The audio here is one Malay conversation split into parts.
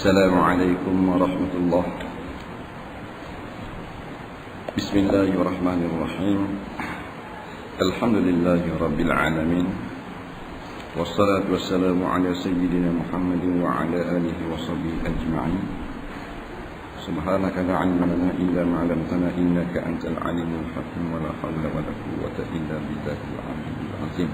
السلام عليكم ورحمة الله. بسم الله الرحمن الرحيم. الحمد لله رب العالمين، والصلاة والسلام على سيدنا محمد وعلى آله وصحبه أجمعين. سبحانك لا علم لنا إلا ما علمتنا إنك أنت العليم الحكيم، ولا حول ولا قوة إلا بالله العلي العظيم.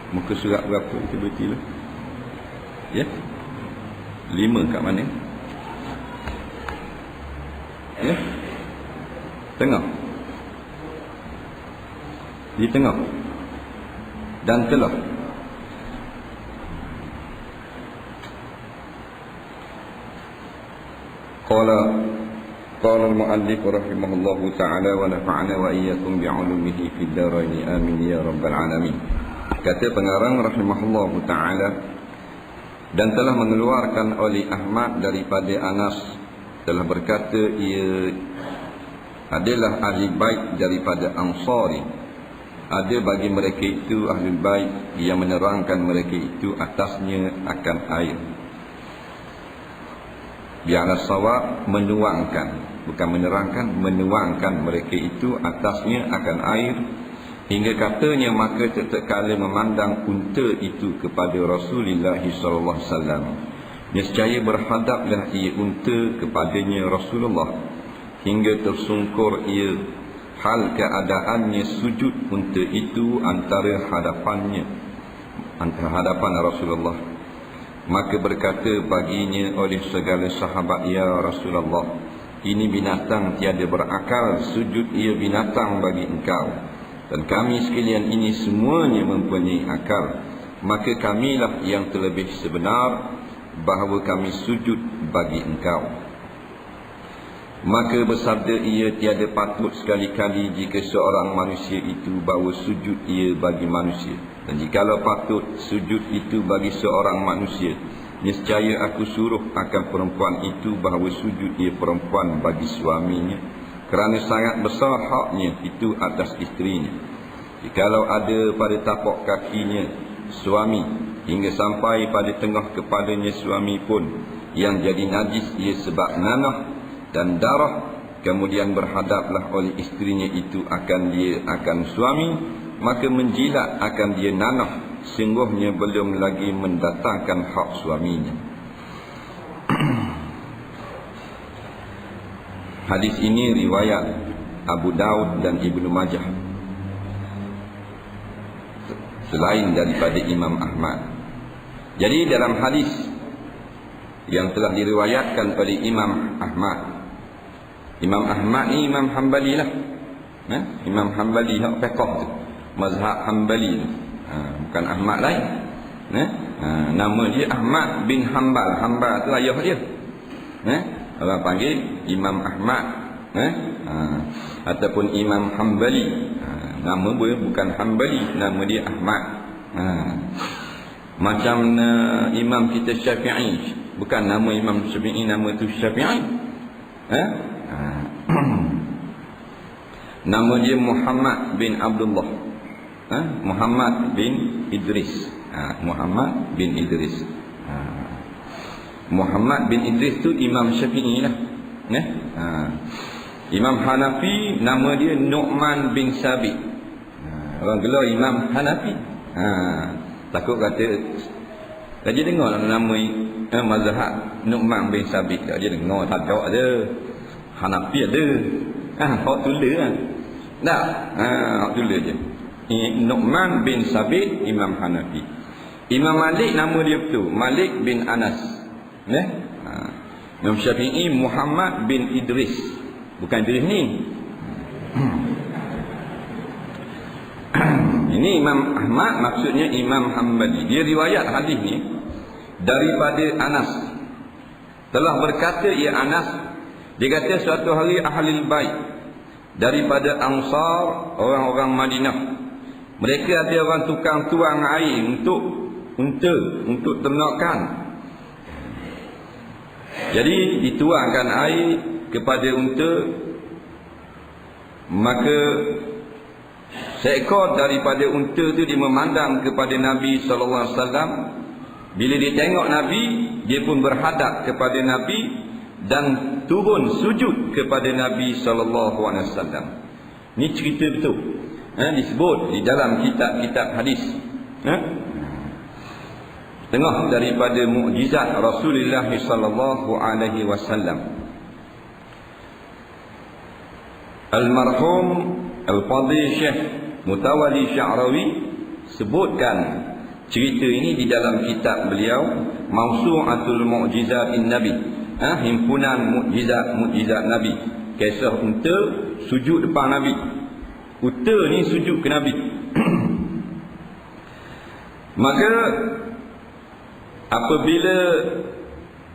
Muka surat berapa kita berhenti lah? Ya? 5 kat mana? Ya? Tengah? Di tengah? Dan telah? Qala al-mu'allif rahimahullahu ta'ala wa nafa'ana wa iyyakum bi'ulumihi fid dharain amin ya rabbal alamin. Kata pengarang rahimahullahu ta'ala, dan telah mengeluarkan oleh Ahmad daripada Anas, telah berkata ia adalah ahli bait daripada Ansari. Ada bagi mereka itu ahli bait yang menerangkan mereka itu atasnya akan air. Biarlah sawab menuangkan, bukan menerangkan, menuangkan mereka itu atasnya akan air. Hingga katanya maka tatkala memandang unta itu kepada Rasulullah sallallahu alaihi wasallam, nescaya berhadaplah ia unta kepadanya Rasulullah, hingga tersungkur ia hal keadaannya sujud unta itu antara hadapan Rasulullah. Maka berkata baginya oleh segala sahabat, ya Rasulullah, ini binatang tiada berakal, sujud ia binatang bagi engkau. Dan kami sekalian ini semuanya mempunyai akal, maka kamilah yang terlebih sebenar bahawa kami sujud bagi engkau. Maka bersabda ia, tiada patut sekali-kali jika seorang manusia itu bahawa sujud ia bagi manusia. Dan jikalau patut sujud itu bagi seorang manusia, nescaya aku suruh akan perempuan itu bahawa sujud ia perempuan bagi suaminya, kerana sangat besar haknya itu atas isterinya. Jikalau ada pada tapak kakinya suami hingga sampai pada tengah kepalanya suami pun yang jadi najis ia sebab nanah dan darah, kemudian berhadaplah oleh isterinya itu akan suami, maka menjilat akan dia nanah, sungguhnya belum lagi mendatangkan hak suaminya. Hadis ini riwayat Abu Daud dan Ibnu Majah, selain daripada Imam Ahmad. Jadi dalam hadis yang telah diriwayatkan oleh Imam Ahmad, Imam Ahmad ni Imam Hanbali lah, Imam Hanbali hak fiqh tu, mazhab Hanbali tu, bukan Ahmad lain. Nama dia Ahmad bin Hanbal. Hanbal tu ayah dia. Orang panggil Imam Ahmad, ataupun Imam Hanbali. Nama dia bukan Hanbali, nama dia Ahmad. Macam Imam kita Syafi'i, bukan nama Imam Syafi'i, nama tu Syafi'i. Nama dia Muhammad bin Abdullah, Muhammad bin Idris. Muhammad bin Idris. Muhammad bin Idris tu Imam Syafi'i lah. Imam Hanafi nama dia Nu'man bin Sabit. Orang gelar Imam Hanafi. Takut kata dia dengar nama mazhab Nu'man bin Sabit, dia dengar tak ada. Hanafi ada. Hak tulis kan. Tak. Hak tulis je. Nu'man bin Sabit Imam Hanafi. Imam Malik nama dia betul, Malik bin Anas. Imam Syafi'i Muhammad bin Idris, bukan Idris ni. Ini Imam Ahmad, maksudnya Imam Hanbali. Dia riwayat hadis ni daripada Anas. Telah berkata ia Anas, dia kata suatu hari ahli bait daripada Ansar, orang-orang Madinah, mereka ada orang tukang tuang air untuk unta, untuk ternakan. Jadi dituangkan air kepada unta, maka seekor daripada unta tu dia memandang kepada Nabi SAW. Bila dia tengok Nabi, dia pun berhadap kepada Nabi dan turun sujud kepada Nabi SAW. Ni cerita betul. Disebut di dalam kitab-kitab hadis. Tengah daripada mukjizat Rasulullah sallallahu alaihi wasallam. Almarhum Al-Fadhil Syekh Mutawalli Sya'rawi sebutkan cerita ini di dalam kitab beliau Mawsu'atul Mu'jizatin Nabi. Himpunan mukjizat Nabi. Kisah unta sujud depan Nabi. Unta ni sujud ke Nabi. Maka apabila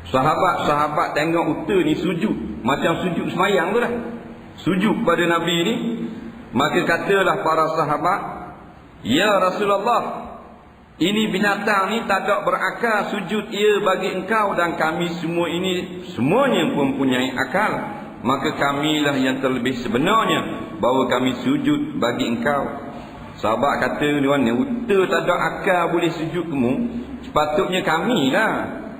sahabat-sahabat tengok unta ni sujud, macam sujud semayang tu lah, sujud pada Nabi ni, maka katalah para sahabat, "Ya Rasulullah, ini binatang ni tak ada berakal, sujud ia bagi engkau dan kami semua ini semuanya mempunyai akal. Maka kamilah yang terlebih sebenarnya bahawa kami sujud bagi engkau." Sahabat kata, "Unta tak ada akal boleh sujud kamu. Sepatutnya kamilah.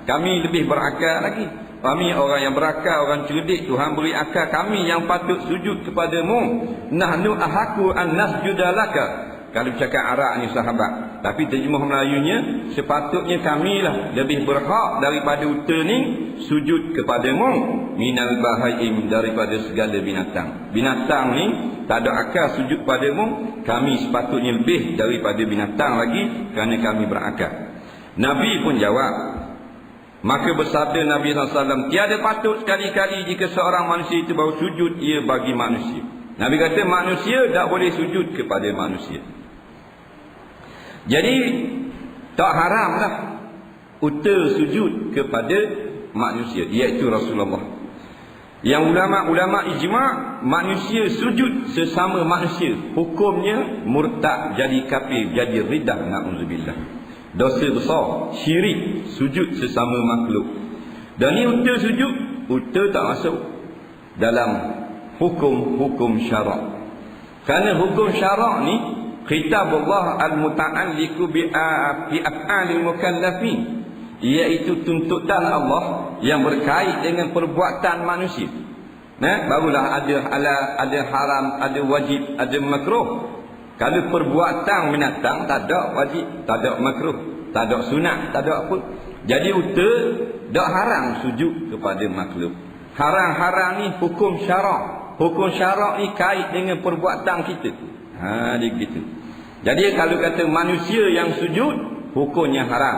Kami lebih berakal lagi. Kami orang yang berakal, orang cerdik, Tuhan beri akal, kami yang patut sujud kepadamu. Nahnu ahaku an nasjuda laka." Kalau cakap Arab ni sahabat, tapi terjemah Melayunya, sepatutnya kamilah lebih berhak daripada unta ni sujud kepadamu minal bahaim, daripada segala binatang. Binatang ni tak ada akal sujud padamu, kami sepatutnya lebih daripada binatang lagi kerana kami berakal. Nabi pun jawab. Maka bersabda Nabi SAW, "Tiada patut sekali-kali jika seorang manusia itu baru sujud ia bagi manusia." Nabi kata manusia tak boleh sujud kepada manusia. Jadi tak haramlah unta sujud kepada manusia, iaitu Rasulullah. Yang ulama-ulama ijma', manusia sujud sesama manusia hukumnya murtad, jadi kafir, jadi riddah, na'udzubillah. Dosa besar, syirik, sujud sesama makhluk. Dan ni unta sujud, unta tak masuk dalam hukum-hukum syarak. Kerana hukum syarak ni khitabullah al-muta'alliqu bi af'alil mukallafin, iaitu tuntutan Allah yang berkait dengan perbuatan manusia. Barulah ada haram, ada wajib, ada makruh. Kalau perbuatan binatang tak ada wajib, tak ada makruh, tak ada sunat, tak ada apa. Jadi unta tak haram sujud kepada makhluk. Haram-haram ni hukum syarak. Hukum syarak ni kait dengan perbuatan kita. Dia gitu. Jadi kalau kata manusia yang sujud, hukumnya haram.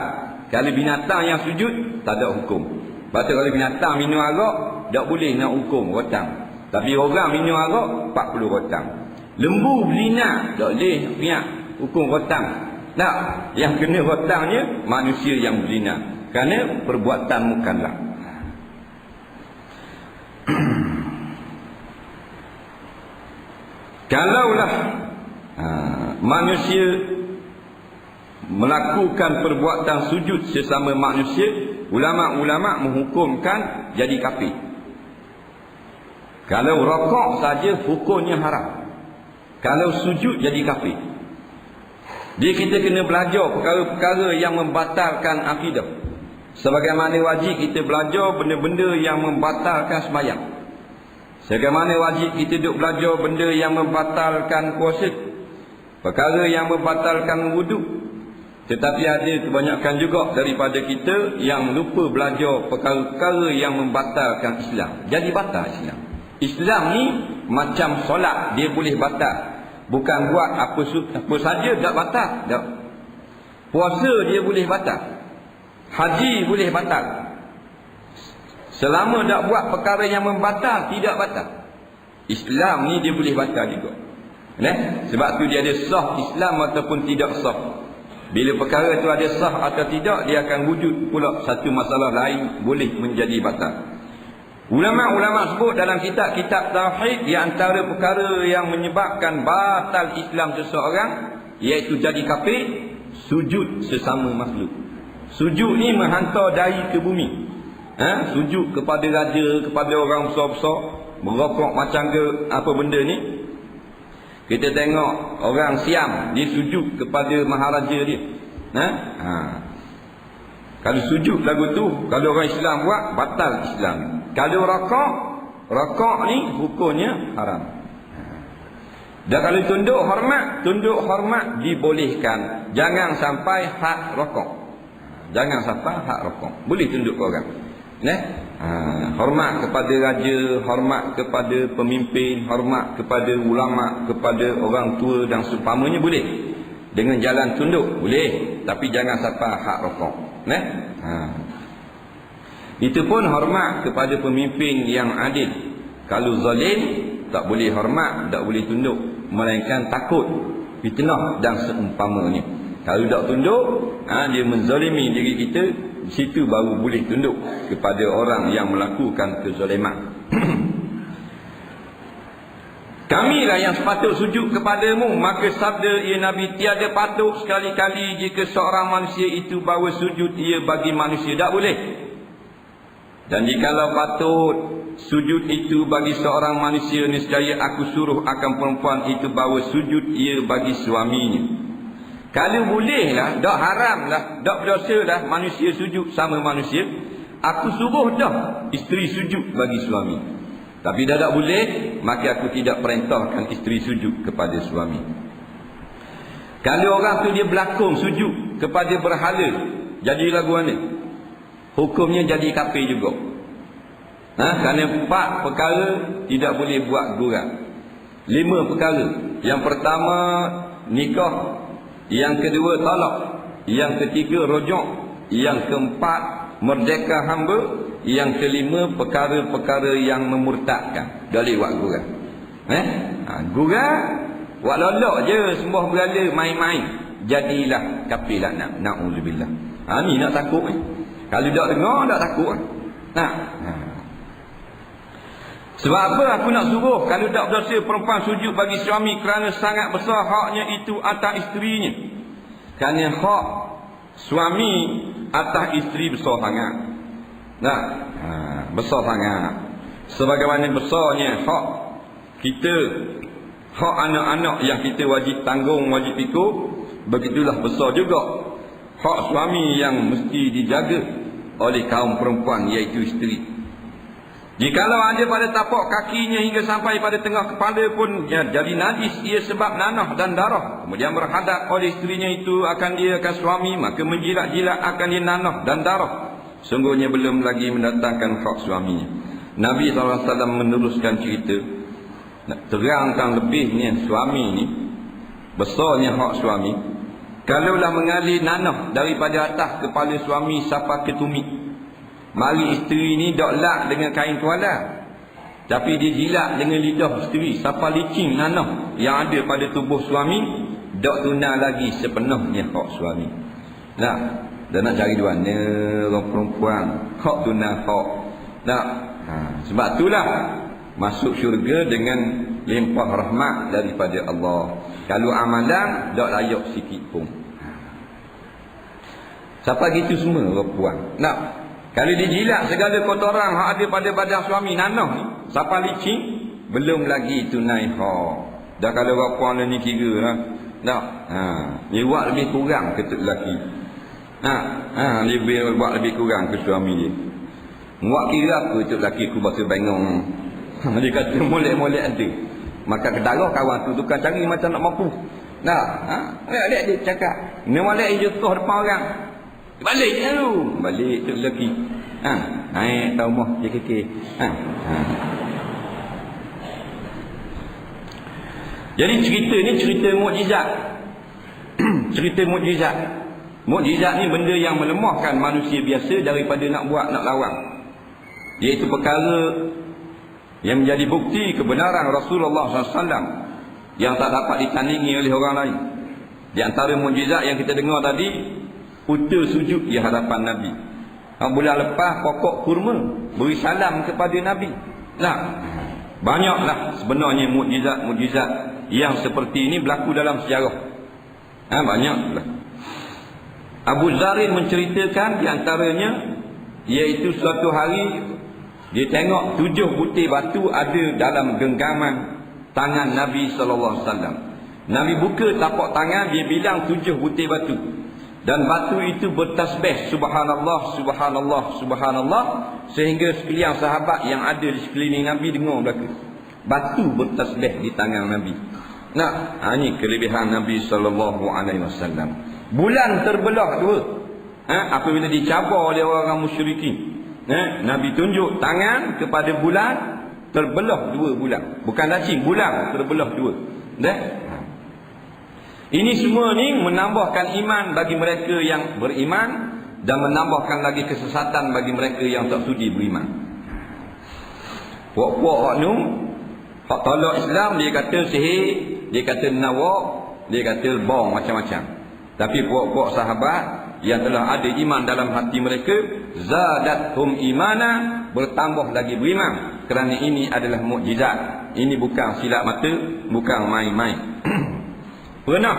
Kalau binatang yang sujud, tak ada hukum. Lepas tu kalau binatang minum arak, tak boleh nak hukum rotang. Tapi orang minum arak 40 rotang. Lembu berlinak, tak boleh riak hukum rotang. Tak, yang kena rotangnya manusia yang berlinak, kerana perbuatan mukallaf. Kalaulah manusia melakukan perbuatan sujud sesama manusia, ulama-ulama menghukumkan jadi kafir. Kalau rokok saja hukumnya haram. Kalau sujud jadi kafir. Dia kita kena belajar perkara-perkara yang membatalkan akidah. Sebagaimana wajib kita belajar benda-benda yang membatalkan sembahyang. Sebagaimana wajib kita duk belajar benda yang membatalkan puasa, perkara yang membatalkan wuduk. Tetapi ada kebanyakan juga daripada kita yang lupa belajar perkara-perkara yang membatalkan Islam. Jadi batal Islam. Islam ni macam solat, dia boleh batal. Bukan buat apa saja tak batal. Tak. Puasa dia boleh batal. Haji boleh batal. Selama tak buat perkara yang membatal, tidak batal. Islam ni dia boleh batal juga. Sebab tu dia ada sah Islam ataupun tidak sah. Bila perkara tu ada sah atau tidak, dia akan wujud pula satu masalah lain boleh menjadi batal. Ulama-ulama sebut dalam kitab-kitab tauhid, di antara perkara yang menyebabkan batal Islam seseorang, iaitu jadi kafir, sujud sesama makhluk. Sujud ni menghantar dahi ke bumi. Sujud kepada raja, kepada orang besar-besar, merokok macam ke apa benda ni. Kita tengok orang Siam, dia sujud kepada maharaja dia. Kalau sujud lagu tu, kalau orang Islam buat, batal Islam. Kalau rokok ni hukumnya haram. Dan kalau tunduk hormat dibolehkan. Jangan sampai hak rokok. Jangan sampai hak rokok. Boleh tunduk ke orang. Hormat kepada raja, hormat kepada pemimpin, hormat kepada ulama, kepada orang tua dan seumpamanya boleh. Dengan jalan tunduk boleh, tapi jangan sampai hak rokok. Itu pun hormat kepada pemimpin yang adil. Kalau zalim, tak boleh hormat, tak boleh tunduk, melainkan takut fitnah dan seumpamanya. Kalau tak tunduk, dia menzalimi diri kita, di situ baru boleh tunduk kepada orang yang melakukan kezaliman. Kamilah yang sepatut sujud kepadamu. Maka sabda ia Nabi, tiada patut sekali-kali jika seorang manusia itu bawa sujud ia bagi manusia. Tak boleh. Dan jikalau patut sujud itu bagi seorang manusia, niscaya aku suruh akan perempuan itu bawa sujud ia bagi suaminya. Kalau boleh lah, tak haram lah, tak berdosa lah manusia sujud sama manusia, aku suruh dah isteri sujud bagi suami. Tapi dah tak boleh, maka aku tidak perintahkan isteri sujud kepada suami. Kalau orang tu dia berlakon sujud kepada berhala, jadi lagu mana? Hukumnya jadi kafir juga. Kerana 4 perkara tidak boleh buat gurau. 5 perkara. Yang pertama nikah, yang kedua talak, yang ketiga rojok, yang keempat merdeka hamba, yang kelima perkara-perkara yang memurtadkan. Boleh buat gurau. Gurau buat lolok je, sembah berhala, main-main, jadilah kafir lah. Na'udzubillah. Ni nak takut Kalau tak dengar, tak takut Sebab apa aku nak suruh? Kalau tak berdosa perempuan sujud bagi suami, kerana sangat besar haknya itu atas isterinya. Kerana hak suami atas isteri besar sangat. Besar sangat. Sebagaimana besarnya hak kita, hak anak-anak yang kita wajib tanggung, wajib ikut, begitulah besar juga hak suami yang mesti dijaga oleh kaum perempuan, iaitu isteri. Jikalau ada pada tapak kakinya hingga sampai pada tengah kepala pun jadi najis, ia sebab nanah dan darah, kemudian berhadap oleh isterinya itu akan dia akan suami, maka menjilat-jilat akan dia nanah dan darah, sungguhnya belum lagi mendatangkan hak suaminya. Nabi SAW meneruskan cerita, nak terangkan lebihnya suami ni, besarnya hak suami. Kalaulah mengalir nanah daripada atas kepala suami sampai ke tumit, mari isteri ni dok lak dengan kain tuala, tapi dia jilat dengan lidah isteri sampai licin nanah yang ada pada tubuh suami, dok tunai lagi sepenuhnya hak suami. Dan nak cari duana orang perempuan, hak tunai hak. Sebab itulah masuk syurga dengan limpah rahmat daripada Allah. Kalau amalan tak layak sikit pun. Siapa gitu semua orang puan. Kalau dijilat segala kotoran hak ada pada badan suami nanah ni, siapa licin, belum lagi tunai hak. Dah kalau orang puan ni kira dia buat lebih kurang ke lelaki. Dia buat lebih kurang ke suami dia. Buat kira apa tu lelaki aku bahasa bengong. Dia kata molek-molek nanti. Maka kedarah kawan tu tukang cari macam nak mampu. Lihat dia cakap, ni molek jutuh depan orang. Balik tu. Balik tu lelaki. Naik tahu mah dia kekek. Jadi cerita ni cerita mukjizat. Cerita mukjizat. Mukjizat ni benda yang melemahkan manusia biasa daripada nak buat, nak lawan. Iaitu perkara yang menjadi bukti kebenaran Rasulullah SAW yang tak dapat ditandingi oleh orang lain. Di antara mukjizat yang kita dengar tadi, unta sujud di hadapan Nabi. Bulan lepas pokok kurma beri salam kepada Nabi. Banyaklah sebenarnya mukjizat-mukjizat yang seperti ini berlaku dalam sejarah. Banyaklah. Abu Zarin menceritakan di antaranya, iaitu suatu hari dia tengok 7 butir batu ada dalam genggaman tangan Nabi SAW. Nabi buka tapak tangan, dia bilang 7 butir batu. Dan batu itu bertasbih subhanallah, subhanallah, subhanallah, sehingga sekalian sahabat yang ada di sekeliling Nabi dengar belaka. Batu bertasbih di tangan Nabi. Nah, ini kelebihan Nabi SAW. Bulan terbelah dua. Apabila dicabar oleh orang musyrikin, Nabi tunjuk tangan kepada bulan, terbelah 2 bulan. Bukan lacing, bulan terbelah 2. Ini semua ni menambahkan iman bagi mereka yang beriman, dan menambahkan lagi kesesatan bagi mereka yang tak sudi beriman. Puak-puak hak nu, hak tolak Islam, dia kata sihir, dia kata nawak, dia kata bong, macam-macam. Tapi puak-puak sahabat yang telah ada iman dalam hati mereka, zadathum imana, bertambah lagi beriman. Kerana ini adalah mukjizat. Ini bukan silap mata, bukan main-main. Pernah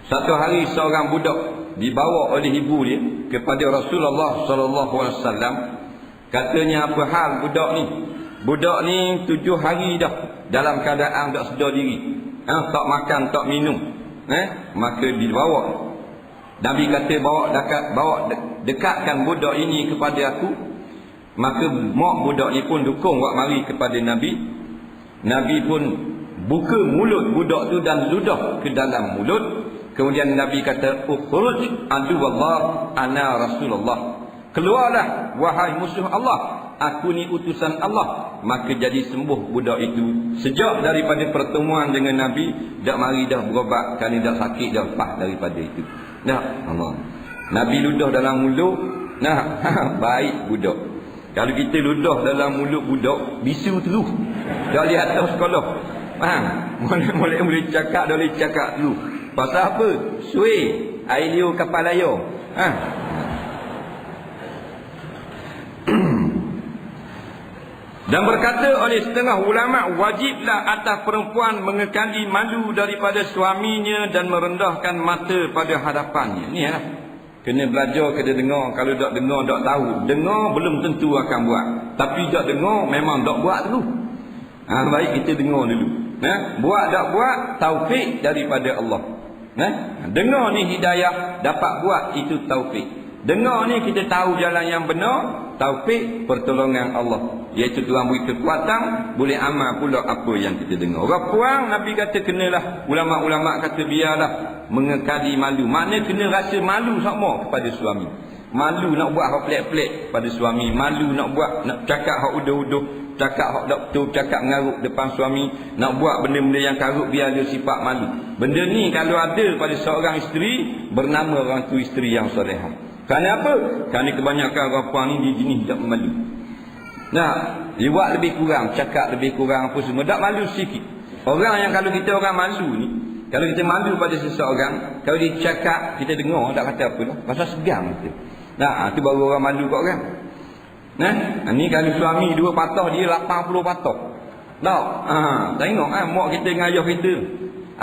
satu hari seorang budak dibawa oleh ibu dia kepada Rasulullah SAW. Katanya, apa hal budak ni? Budak ni 7 hari dah dalam keadaan tak sedar diri, tak makan, tak minum. Maka dibawa. Nabi kata, bawa dekatkan budak ini kepada aku. Maka mak budak ni pun dukung buat mari kepada Nabi. Nabi pun buka mulut budak tu dan ludah ke dalam mulut. Kemudian Nabi kata, ukhruj aduwallah ana Rasulullah. Keluarlah wahai musuh Allah, aku ni utusan Allah. Maka jadi sembuh budak itu. Sejak daripada pertemuan dengan Nabi, dak mari dah berobat, kali dak sakit dah lepas daripada itu. Allah. Nabi ludah dalam mulut. Baik budak. Kalau kita ludah dalam mulut budak, bisu terus. Dah lihat atas sekolah. Boleh cakap, dah boleh cakap dulu. Pasal apa? Suai, air liur kapal layar. Dan berkata oleh setengah ulama, wajiblah atas perempuan mengekali malu daripada suaminya dan merendahkan mata pada hadapannya. Ni lah. Kena belajar, kena dengar. Kalau tak dengar, tak tahu. Dengar belum tentu akan buat. Tapi tak dengar, memang tak buat dulu. Baik kita dengar dulu. Buat tak buat, taufik daripada Allah. Dengar ni hidayah, dapat buat itu taufik. Dengar ni kita tahu jalan yang benar, taufik pertolongan Allah. Iaitu Tuhan beri kekuatan, boleh amal pula apa yang kita dengar. Orang puang, Nabi kata kenalah. Ulama-ulama kata biarlah mengekali malu. Maknanya kena rasa malu sama kepada suami. Malu nak buat hak pelik-pelik pada suami. Malu nak buat, nak cakap hak uduh-uduh, cakap hak tak betul, cakap mengarut depan suami. Nak buat benda-benda yang karut, biar dia sifat malu. Benda ni kalau ada pada seorang isteri, bernama orang tu isteri yang solehah. Kerana apa? Kerana kebanyakan orang puan ni dia jenis tak malu. Dia buat lebih kurang, cakap lebih kurang apa semua, tak malu sikit. Orang yang kalau kita orang malu ni, kalau kita malu pada seseorang, kalau dia cakap kita dengar tak kata apa dah, pasal segan kita. Itu baru orang malu kat orang. Ni kalau suami 2 patah, dia 80 patah. Tengok mak kita dengan ayah kita.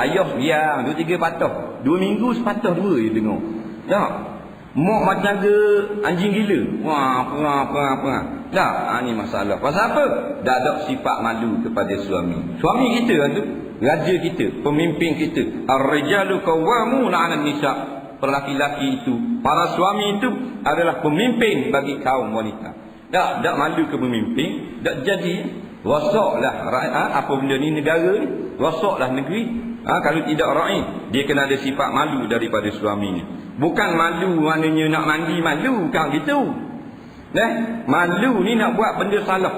Ayah dia 2-3 patah, 2 minggu sepatah 2 dia dengar. Mak macam ke anjing gila. Perang. Ni masalah. Pasal apa? Tak ada sifat malu kepada suami. Suami kita kan tu, raja kita, pemimpin kita. Ar-rijalu qawwamuna 'alan nisa. Lelaki-lelaki itu, para suami itu adalah pemimpin bagi kaum wanita. Tak malu ke pemimpin, tak jadi rosaklah apa benda ni negara ni, rosaklah negeri. Kalau tidak ra'i, dia kena ada sifat malu daripada suaminya. Bukan malu maknanya nak mandi malu, bukan gitu. Malu ni nak buat benda salah,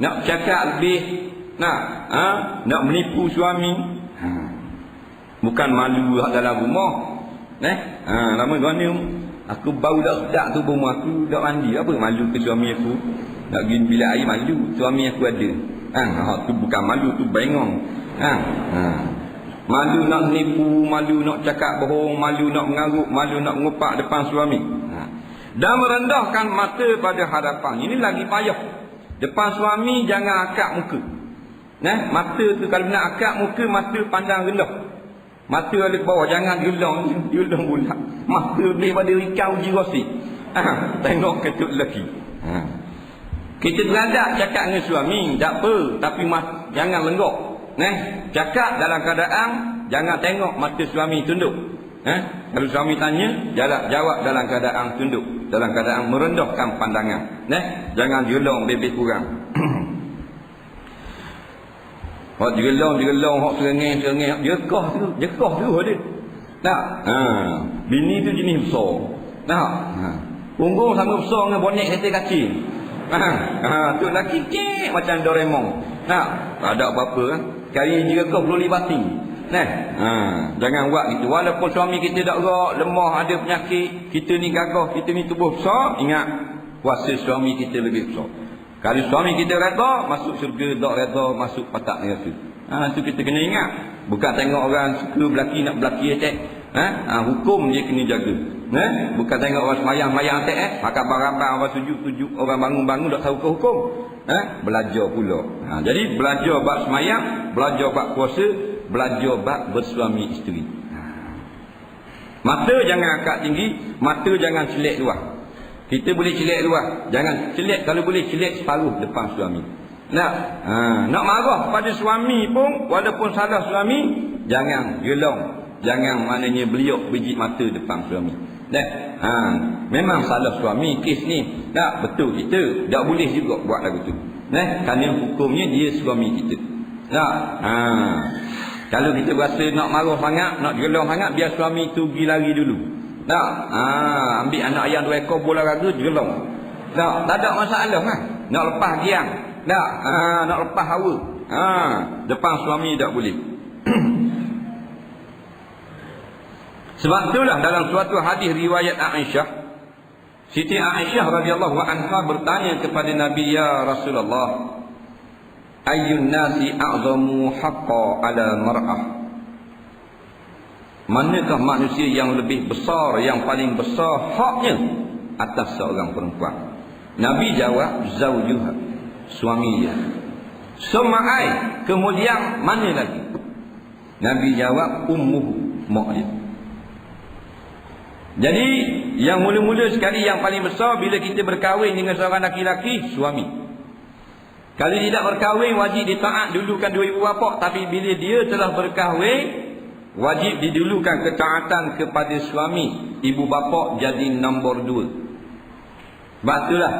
nak cakap lebih, nak menipu suami. Bukan malu dalam rumah. Lama mana aku bau dah sedap tu rumah aku, dah mandi, apa malu ke suami aku? Nak pergi bilik air malu, suami aku ada. Tu bukan malu, tu bengong. Malu nak nipu, malu nak cakap bohong, malu nak mengarut, malu nak mengupak depan suami. Dan merendahkan mata pada hadapan. Ini lagi payah. Depan suami jangan akak muka. Mata tu kalau nak akak muka, mata pandang rendah. Mata ada ke bawah, jangan diulang bulat. Mata lebih pada rikau jirasi. Tengok ketuk lelaki. Kita terhadap cakap dengan suami, tak apa, tapi jangan lenggok. Cakap dalam keadaan jangan tengok mata suami tunduk. Kalau suami tanya, jawab dalam keadaan tunduk, dalam keadaan merendahkan pandangan. Jangan gelong bebek kurang. Hak gelong, hak serengih, jekah tu dia. Bini tu jenis besar. Punggung sama besar dengan bonek kereta kacil. Tu lelaki kek macam Doraemon. Tak ada apa-apa kan. Kali jekah perlu libati. Jangan buat gitu. Walaupun suami kita tak gerak, lemah, ada penyakit, kita ni gagah, kita ni tubuh besar, ingat kuasa suami kita lebih besar. Kalau suami kita reda, masuk syurga, tak reda, masuk patak neraka. Itu kita kena ingat. Bukan tengok orang suka belaki nak belaki attack. Hukum dia kena jaga. Bukan tengok orang semayang attack. Makan barang-barang orang sujud, orang bangun-bangun tak tahu ke hukum. Belajar pula. Jadi belajar bab semayang, belajar bab puasa, belajar bab bersuami isteri. Mata jangan angkat tinggi, mata jangan celik luar. Kita boleh celik luar, jangan celik, kalau boleh celik separuh depan suami. Nak marah pada suami pun, walaupun salah suami, jangan gelong, jangan maknanya beliuk biji mata depan suami. Memang salah suami kes ni. Betul kita tak boleh juga buat lagu tu. Kerana hukumnya dia suami kita. Kalau kita rasa nak marah sangat, nak gelong sangat, biar suami tu pergi lari dulu. Ambil anak ayam 2 ekor bola raga, gelong. Tak ada masalah kan. Nak lepas giang. Nak lepas hawa. Depan suami tak boleh. Sebab itulah dalam suatu hadis riwayat Aisyah, Siti Aisyah radhiyallahu anha bertanya kepada Nabi, ya Rasulullah, ayyun nasi a'zamu haqqa 'ala mar'ah? Manakah manusia yang lebih besar, yang paling besar haknya atas seorang perempuan? Nabi jawab, zaujuha, suami dia. Sumai, kemudian mana lagi? Nabi jawab, ummuhu, mak dia. Jadi yang mula-mula sekali yang paling besar bila kita berkahwin dengan seorang laki-laki, suami. Kalau tidak berkahwin, wajib ditaat dulukan dua ibu bapa. Tapi bila dia telah berkahwin, wajib didulukan ketaatan kepada suami. Ibu bapa jadi nombor 2. Sebab itulah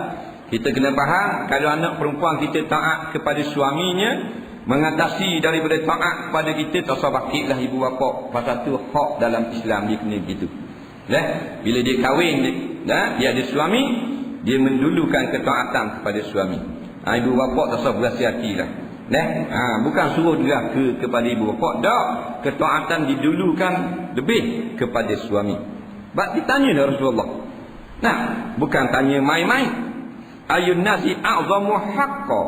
kita kena faham, kalau anak perempuan kita taat kepada suaminya, mengatasi daripada taat kepada kita, tak usah bakitlah ibu bapa. Pasal tu hak dalam Islam dia kena begitu. Bila dia kahwin, dia ada suami, dia mendulukan ketaatan kepada suami. Ibu bapa tak usah berhati-hati lah. Bukan suruh dia kepada ibu bapa, tak. Ketaatan didulukan lebih kepada suami. Sebab ditanya dah Rasulullah. Bukan tanya main-main. Ayun nasi a'zamu haqqa.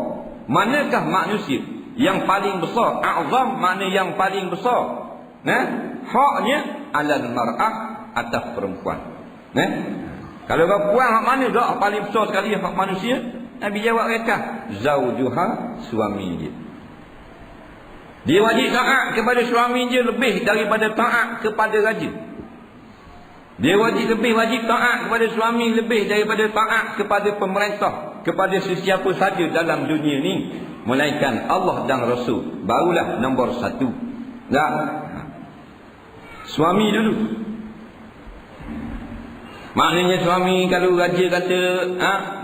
Manakah manusia yang paling besar? A'zam makna yang paling besar. Haknya alal mar'ah, atas perempuan. Kalau perempuan hak mana dah paling besar sekali hak manusia? Nabi jawab mereka, zaujuha, suami dia. Dia wajib taat kepada suami dia lebih daripada taat kepada raja. Dia wajib taat kepada suami lebih daripada taat kepada pemerintah, kepada sesiapa saja dalam dunia ni, melainkan Allah dan Rasul. Barulah nombor 1. Suami dulu. Maknanya suami kalau raja kata,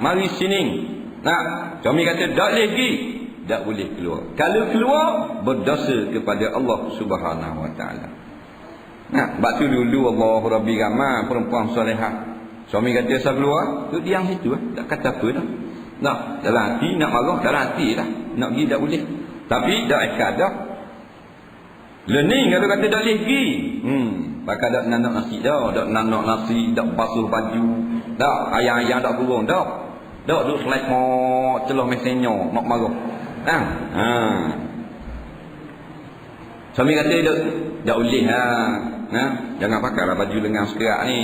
mari sini. Suami kata, tak boleh pergi. Tak boleh keluar. Kalau keluar, berdosa kepada Allah Subhanahu Wa Taala. Sebab tu dulu Allah Rabbi ramai perempuan solehah. Suami kata saya keluar, tu diam situ. Tak kata apa dah. Dalam hati nak marah, dalam hati lah. Nak pergi tak boleh. Tapi tak ikat dah. Learning kalau kata tak boleh pergi. Pakai tak nanak nasi dah. Tak nanak nasi, tak basuh baju. Tak, ayam-ayam tak kurung dah. Tak duduk selek mau celah mesennya, nak marah. Suami kata tak boleh jangan pakailah baju lengan sekerak ni.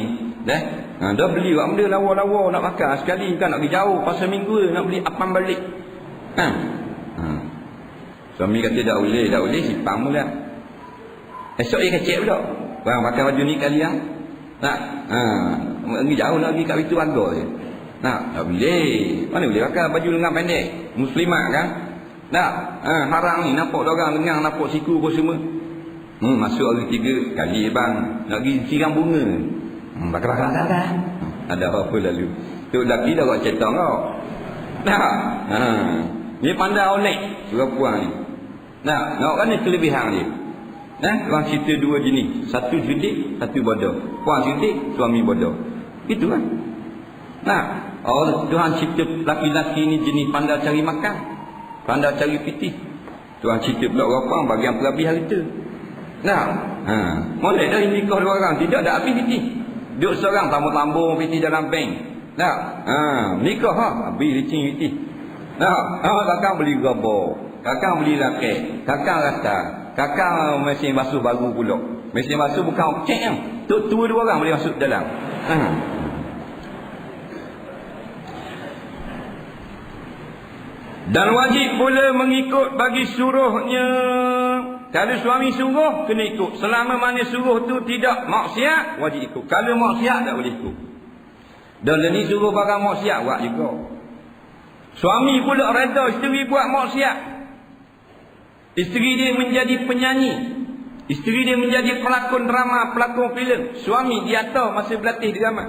Dah beli buat benda lawa-lawa nak pakai. Sekali kan nak pergi jauh, pasal minggu nak beli apam balik. Suami kata tak boleh, simpan mula. Esok dia kecil pula. Bang pakai baju ni kali lah. Pergi jauh nak pergi kat situ harga je. Tak boleh. Mana boleh pakai baju lengan pendek? Muslimat kan? Haram ni nampak orang dengar nampak siku pun semua. Masuk hari 3 kali bang nak pergi siram bunga. Bakar-bakar dah. Ada apa lalu. Tu lelaki dah buat cerita kau. Ni pandai oleh surah puang ni. Nak kan ni kelebihan dia. Orang cerita dua jenis. Satu cerdik, satu bodoh. Puang cerdik, suami bodoh. Itu kan. Tuhan cipta laki-laki ni jenis pandai cari makan, pandai cari pitih. Tuhan cipta pula orang puang bagian perhabis harta. Molek dah nikah dua orang, tidak ada habis pitih. Duduk seorang tambung-tambung pitih dalam bank. Nikah habis licin pitih. Kakak beli gerabah, kakak beli raket, kakak rata, kakak mesin basuh baru pula. Mesin basuh bukan cek kan. Tua dua orang boleh masuk dalam. Dan wajib pula mengikut bagi suruhnya. Kalau suami suruh, kena ikut. Selama mana suruh tu tidak maksiat, wajib ikut. Kalau maksiat, tak boleh ikut. Dan ni suruh barang maksiat, buat juga. Suami pula reda isteri buat maksiat. Isteri dia menjadi penyanyi. Isteri dia menjadi pelakon drama, pelakon filem. Suami dia tahu masa berlatih drama.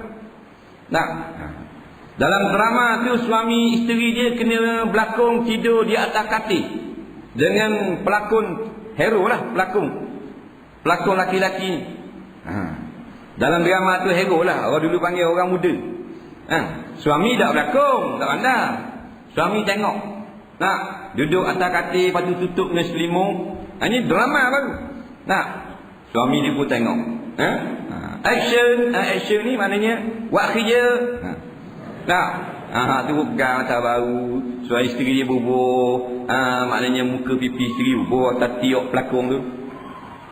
Dalam drama tu suami isteri dia kena berlakon tidur di atas katil dengan pelakon hero lah, pelakon laki-laki. Dalam drama tu hero lah, orang dulu panggil orang muda. Suami tak berlakon, tak pandai. Suami tengok, duduk atas katil, lepas tu tutup dengan selimut. Ini drama baru. Suami dia pun tengok. Action ni maknanya buat kerja. Tu pegang atas baru. Suami isteri dia bubur. Maknanya muka pipi isteri bubur atas tiok pelakon tu.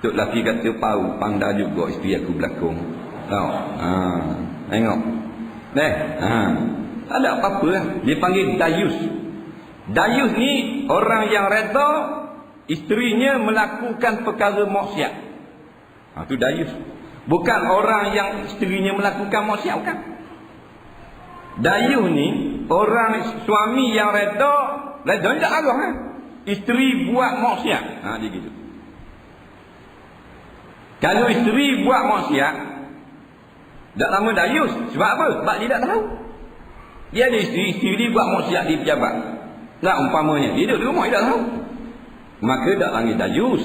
Tok lelaki kata, "Pau, pandai juga isteri aku berlakon." Tengok. Tak ada apa-apa lah. Dia panggil dayus. Dayus ni orang yang reda isterinya melakukan perkara maksiat. Tu dayus. Bukan orang yang isterinya melakukan maksiat, bukan. Dayus ni orang suami yang reda tak arah isteri buat maksiat. Dia gitu. Kalau isteri buat maksiat, tak nama dayus. Sebab apa? Sebab dia tak tahu. Dia ada isteri dia buat maksiat di pejabat. Umpamanya dia duduk di rumah, dia tak tahu. Maka tak panggil dayus.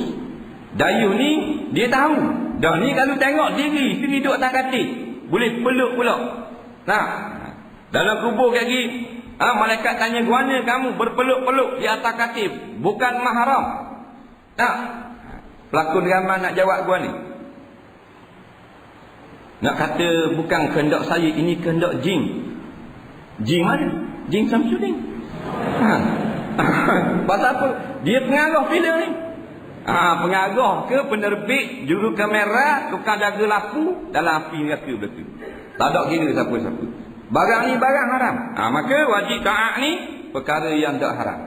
Dayus ni dia tahu. Dan ni kalau tengok diri isteri duduk atas katil, boleh peluk pula. Dalam kubur lagi, malaikat tanya, "Guana kamu berpeluk-peluk di atas katil? Bukan mahram." Pelakon drama nak jawab guana. Nak kata bukan kehendak saya, ini kehendak jin. Jin mana? Jin Samsudin. Pasal apa? Dia pengarah filem ni. Pengarah ke penerbit, juru kamera, tukang jaga lampu dalam api neraka belaka. Tak ada kira siapa-siapa. Barang ni barang haram. Maka wajib taat ni perkara yang tak haram.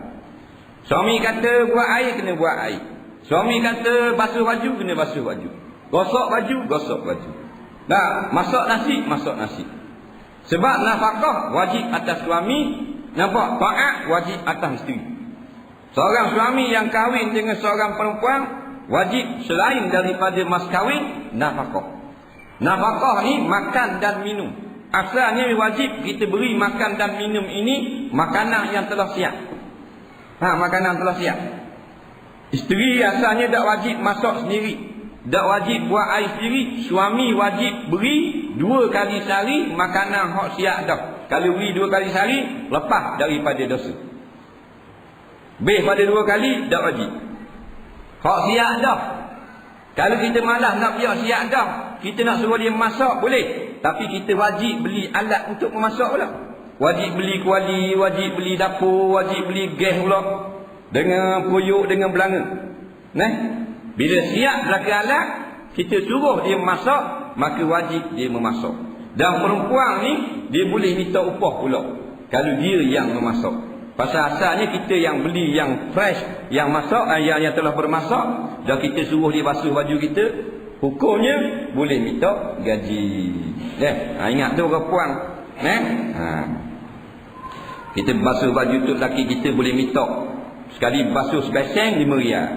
Suami kata buat air, kena buat air. Suami kata basuh baju, kena basuh baju. Gosok baju, gosok baju. Masak nasi, masak nasi. Sebab nafkah wajib atas suami, nampak, taat wajib atas isteri. Seorang suami yang kahwin dengan seorang perempuan wajib selain daripada mas kahwin, nafkah. Nafkah ni makan dan minum. Asalnya wajib kita beri makan dan minum ini makanan yang telah siap. Makanan telah siap. Isteri asalnya tak wajib masak sendiri, tak wajib buat air sendiri. Suami wajib beri 2 kali sehari makanan hak siap dah. Kalau beri 2 kali sehari, lepas daripada dosa. Lebih pada 2 kali, tak wajib. Hak siap dah. Kalau kita malas nak biar siap dah, kita nak suruh dia masak, boleh. Tapi kita wajib beli alat untuk memasak pula. Wajib beli kuali, wajib beli dapur, wajib beli gas pula. Dengan puyuk, dengan belanga. Bila siap belaka alat, kita suruh dia masak, maka wajib dia memasak. Dan perempuan ni, dia boleh minta upah pula kalau dia yang memasak. Pasal asalnya kita yang beli yang fresh, yang masak, yang telah bermasak, dan kita suruh dia basuh baju kita, hukumnya boleh minta gaji. Ingat tu perempuan. Kita basuh baju tu lelaki kita boleh minta Sekali basuh sebeseng 5 riyal.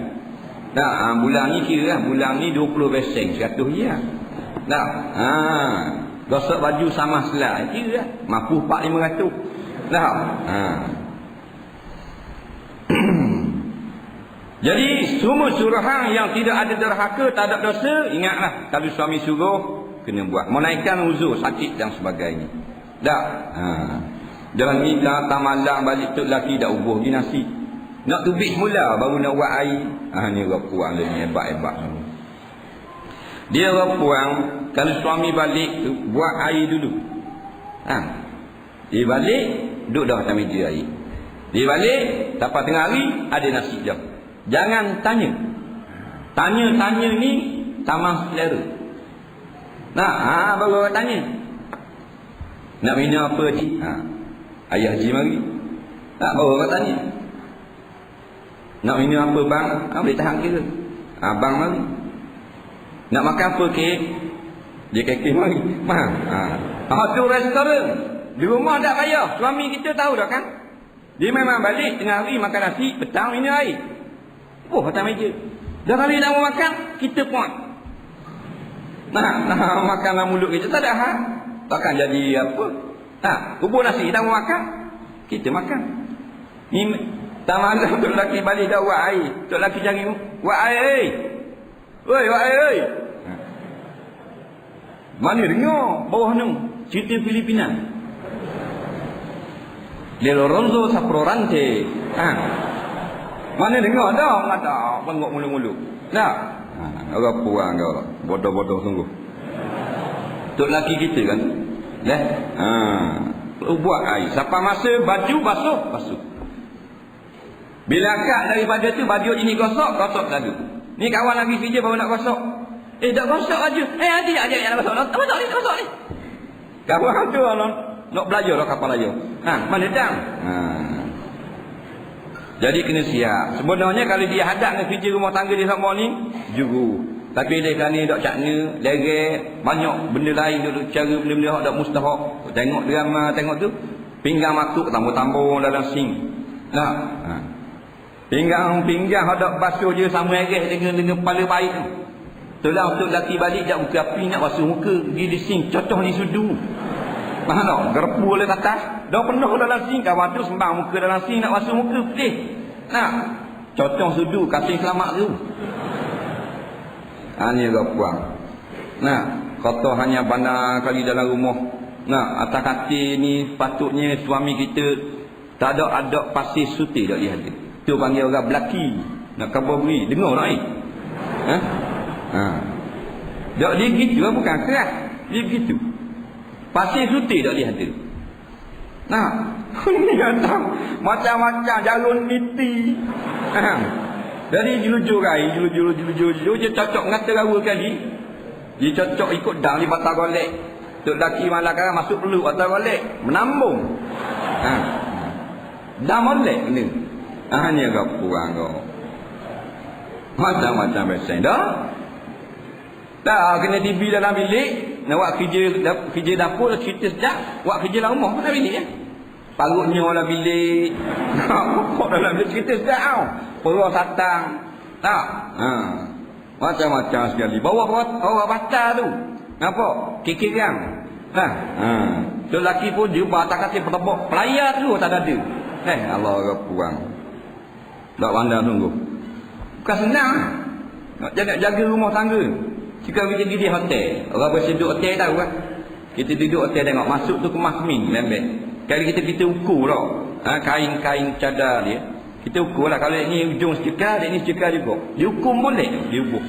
Nah, bulan ni kira lah, bulan ni 20 beseng 100 riyal. Nah, gosok baju sama selai kira lah, mampu 4-500. Nah, jadi semua suruhan yang tidak ada derhaka, tak ada dosa, ingatlah kalau suami suruh kena buat. Menaikkan uzur, sakit dan sebagainya. Dak. Jangan minta tamalang balik tok laki dak ubuh di nasi. Nak tubik semula baru nak buat air. Ni orang puang lagi hebat-hebat semua. Dia orang puang kalau suami balik tu buat air dulu. Dia balik duduk dah atas meja air. Dia balik dapat tengah hari ada nasi dah. Jangan tanya. Tanya-tanya ni tamang selera. Nah, baru tanya. Nak minum apa cik? Ayah haji mari. Tak baru orang tanya. Nak minum apa bang? Boleh tahan kira. Abang mari. Nak makan apa kek? Dia kekek mari. Tu restoran. Di rumah tak payah. Suami kita tahu dah kan? Dia memang balik tengah hari makan nasi, petang minum air. Atas meja. Dah kali dah mau makan, kita puan. Makanan mulut kita tak ada hak. Takkan jadi apa? Kubur nasi kita mau makan, kita makan. Ni tak malam tu lelaki balik dah buat air. Tu lelaki cari buat air. Oi, buat air. Mana dengar bawah ni cerita Filipina. Dia Lorenzo Saprorante. Mana dengar dah ngata bengok mulu-mulu. Nah, orang puang kau. Bodoh-bodoh sungguh. Tok laki kita kan. Buat air. Siapa masa baju basuh. Bila akak daripada tu baju ini gosok dulu. Ni kawan lagi kerja baru nak gosok. Dah gosok aja. Adik nak gosok. Tak gosok ni. Kawan tu nak belajar lah kapal aja. Mana dah? Jadi kena siap. Sebenarnya kalau dia hadap dengan kerja rumah tangga dia sama ni, juru. Tapi dia kan ni dok cakna, lereh, banyak benda lain duk cara benda-benda hak dak mustahak. Tengok drama, tengok tu, pinggang makuk tambah-tambah dalam sink. Pinggang hak dak basuh je sama lereh dengan kepala baik tu. Itulah untuk laki balik dak buka api nak basuh muka, pergi di sink, cocok di sudu. Faham tak? Gerpu oleh atas. Dah penuh dalam sink. Kawan tu sembang muka dalam sink nak basuh muka. Pedih. Cocok sudu. Kasih selamat tu. Ni kau puang. Kata hanya bandar kali dalam rumah. Atas katil ni patutnya suami kita tak ada pasir suti dak dia ada. Tu panggil orang belaki. Nak khabar beri. Dengar tak ni? Dak dia gitu lah, bukan keras. Dia gitu. Pasir suti tak dia ada. Ni kata macam-macam jalur niti. Dari jelujur rai, jelujur dia cocok ngata rawa kali. Dia cocok ikut dang di batal golek. Tok laki malakara masuk peluk batal golek, menambung. Dah molek ni. Ni agak kurang kau. Macam-macam besar dah. Tak kena TV dalam bilik, nak buat kerja dapur cerita sekejap, buat kerja dalam rumah dalam bilik ya. Parutnya dalam bilik. Pokok dalam bilik cerita sekejap tau. Perah satang. Tak. Macam-macam sekali. Bawah batal tu. Nampak? Kikirang. Tu lelaki pun dia atas kasih petebok. Pelayar tu tak ada. Allah kurang. Tak pandang sungguh. Bukan senang. Nak jaga rumah tangga. Jika kita pergi di hotel, orang biasa duduk hotel tahu kan? Kita duduk hotel tengok masuk tu kemas min lembek. Kali kita ukur tau. Kain-kain cadar dia. Kita ukur lah kalau ni ujung secekar, dia ni secekar juga. Dia ukur boleh, dia ukur.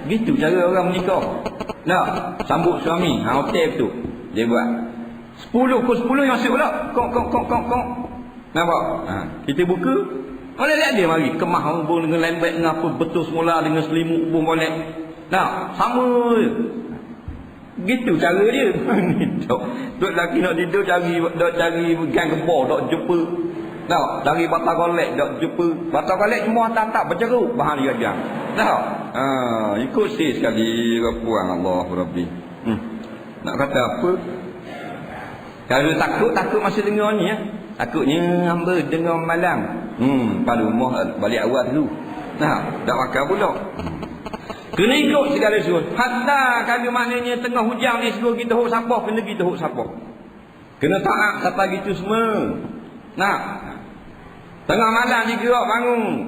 Gitu cara orang menikah. Nak sambut suami, hotel tu. Dia buat 10 pukul 10 yang masuk pula. Kok. Nampak? Kita buka. Boleh lihat dia mari kemah hubung dengan lembek dengan apa betul semula dengan selimut hubung boleh. Sama je. Gitu cara dia. Tok laki nak tidur cari gang kebor tak jumpa. Cari batal golek tak jumpa. Batal golek cuma tak berceruk bahan dia jam. Ikut sih sekali puang Allah Rabbi. Nak kata apa? Kalau takut masih dengar ni ya. Takutnya hamba dengar malam. Pada rumah balik awal dulu. Tak makan pula. Kena ikut segala suruh. Hatta kalau maknanya tengah hujan ni suruh kita hok sapah, kena kita hok sapah. Kena taat sampai gitu semua. Tengah malam ni gerak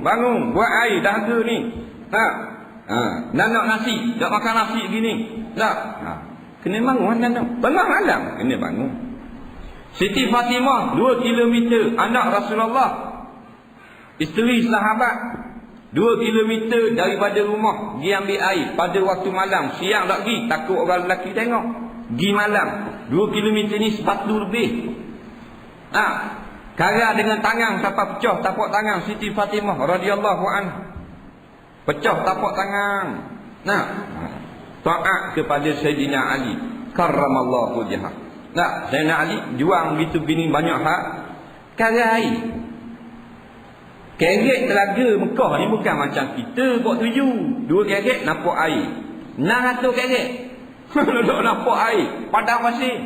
bangun, buat air dahaga ni. Nak nasi, tak makan nasi gini. Kena bangun tengah malam kena bangun. Siti Fatimah 2 kilometer, anak Rasulullah, isteri sahabat, 2 kilometer daripada rumah pergi ambil air pada waktu malam. Siang tak pergi, takut orang lelaki tengok. Pergi malam 2 kilometer ni 100 lebih. Kara dengan tangan sampai pecah tapak tangan Siti Fatimah radhiyallahu anha. Pecah tapak tangan. Taat kepada Sayyidina Ali karramallahu wajhah. Sayyidina Ali juang gitu bini banyak hak. Kara air. Keret telaga Mekah ni bukan macam kita buat 7. 2 keret nampak air. 600 keret. Duduk nampak air. Padang pasir.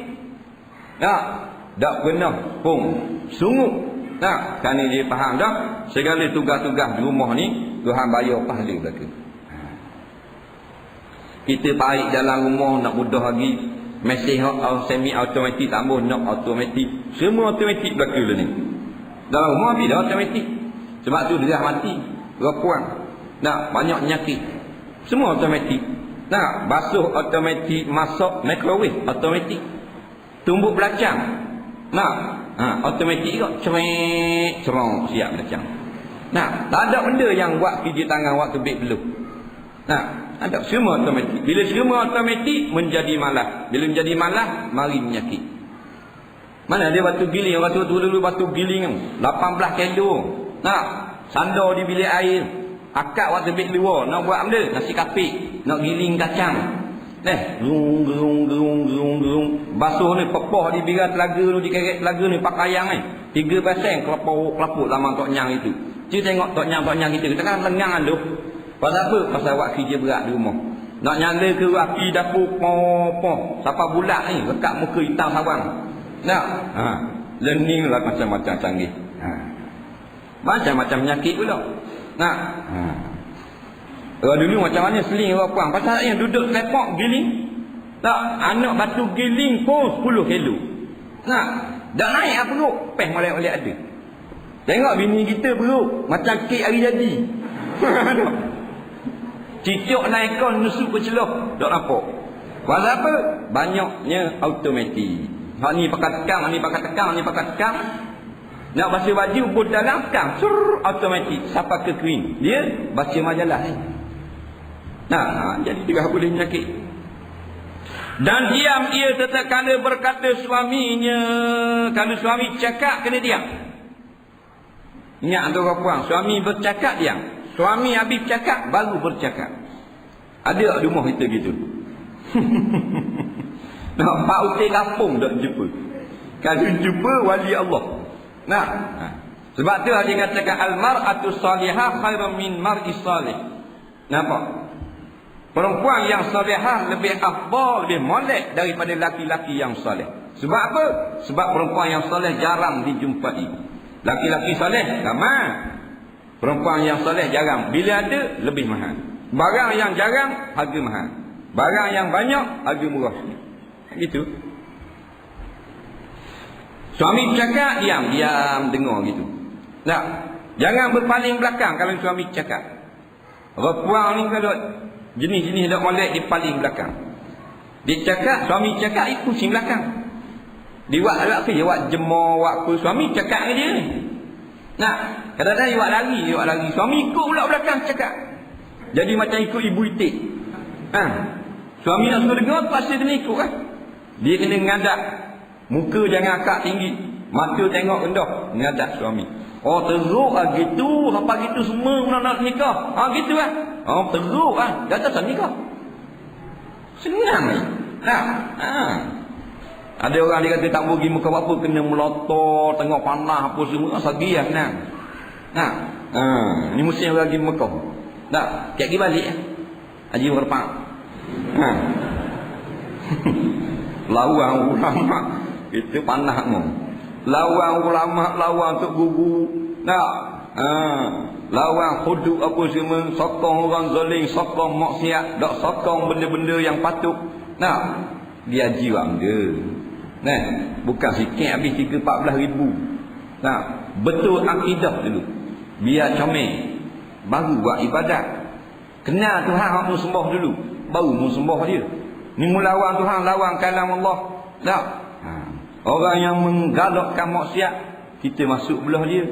Tak pernah pun sungguh. Kerana dia faham dah segala tugas-tugas di rumah ni Tuhan bayar pahala belaka. Kita baik dalam rumah nak mudah lagi. Mesin semi automatik tambah nak automatik. Semua automatik belaka lah ni. Dalam rumah bila automatik. Sebab tu dia mati, berpuang. Banyak penyakit. Semua automatik. Basuh automatik, masak microwave automatik. Tumbuk belacang. Automatik juga. Cerong siap belacang. Tak ada benda yang buat kerja tangan waktu beg peluh. Ada semua automatik. Bila semua automatik menjadi malas. Bila menjadi malas, mari penyakit. Mana ada batu giling? Waktu tu dulu batu giling 18 kilo. Sandar di bilik air. Akak waktu beg luar nak buat benda, nasi kapik, nak giling kacang. Gerung. Basuh ni pepah di birat telaga tu, di keret telaga ni pakaian ni. 3 pasang kelapuk lama tok nyang itu. Cik tengok tok nyang kita kan lengang tu. Pasal apa? Pasal buat kerja berat di rumah. Nak nyala ke api dapur poh. Siapa bulat ni lekat muka hitam sawang. Learning lah macam-macam canggih. Macam-macam penyakit pula. Dulu macam mana seling orang puang. Pasal yang duduk telepok giling. Anak batu giling pun 10 kilo. Dah naik apa perut. Peh molek-molek ada. Tengok bini kita perut macam kek hari jadi. Cicuk naik kon nusuk ke celuh. Tak nampak. Pasal apa? Banyaknya automatik. Hak ni pakai tekang, ni pakai tekang. Nak basuh baju pun dalam kang, automatik siapa ke kering. Dia baca majalah ni. Jadi juga boleh penyakit. Dan diam ia tetap kala berkata suaminya. Kalau suami cakap kena diam. Ingat tu orang puang, suami bercakap diam. Suami habis cakap baru bercakap. Ada di rumah kita gitu. Pak utik kampung tak jumpa. Kalau jumpa wali Allah. Sebab tu dia katakan al-mar'atu salihah khairun min mar'is salih. Nampak? Perempuan yang salihah lebih afdal, lebih molek daripada laki-laki yang saleh. Sebab apa? Sebab perempuan yang saleh jarang dijumpai. Laki-laki saleh ramai. Perempuan yang saleh jarang. Bila ada lebih mahal. Barang yang jarang harga mahal. Barang yang banyak harga murah. Gitu. Suami cakap diam dengar gitu. Jangan berpaling belakang kalau suami cakap. Perempuan ni kalau jenis-jenis dak molek di paling belakang. Dia cakap, suami cakap ikut pusing belakang. Dia buat apa? Dia buat jemur, buat apa, suami cakap dengan dia ni. Kadang-kadang dia buat lari. Suami ikut pula belakang cakap. Jadi macam ikut ibu itik. Suami nak suruh dengar, pasti kena ikut kan. Dia kena ngadap. Muka jangan akak tinggi. Mata tengok rendah. Ngadap suami. Teruk lah gitu. Apa gitu semua nak nikah. Gitu lah. Teruk lah. Dah tak nikah. Senang ni. Ada orang dia kata tak pergi muka apa. Kena melotor. Tengok panah apa semua. Sagi lah senang. Ni musim orang pergi Mekah. Tak. Kek pergi balik. Haji berpak. Lawang ulama. Itu panah mu. Lawan ulama, lawan tok guru. Nak. Lawan hudud apa semua, sokong orang zalim, sokong maksiat, dak sokong benda-benda yang patut. Nak. Dia jiwang dia. Nah, bukan sikit habis 14 ribu. Nah, betul akidah dulu. Biar comel. Baru buat ibadat. Kenal Tuhan hak mu sembah dulu. Baru mu sembah dia. Ni mu lawan Tuhan, lawan kalam Allah. Tak. Orang yang menggalakkan maksiat, kita masuk belah dia.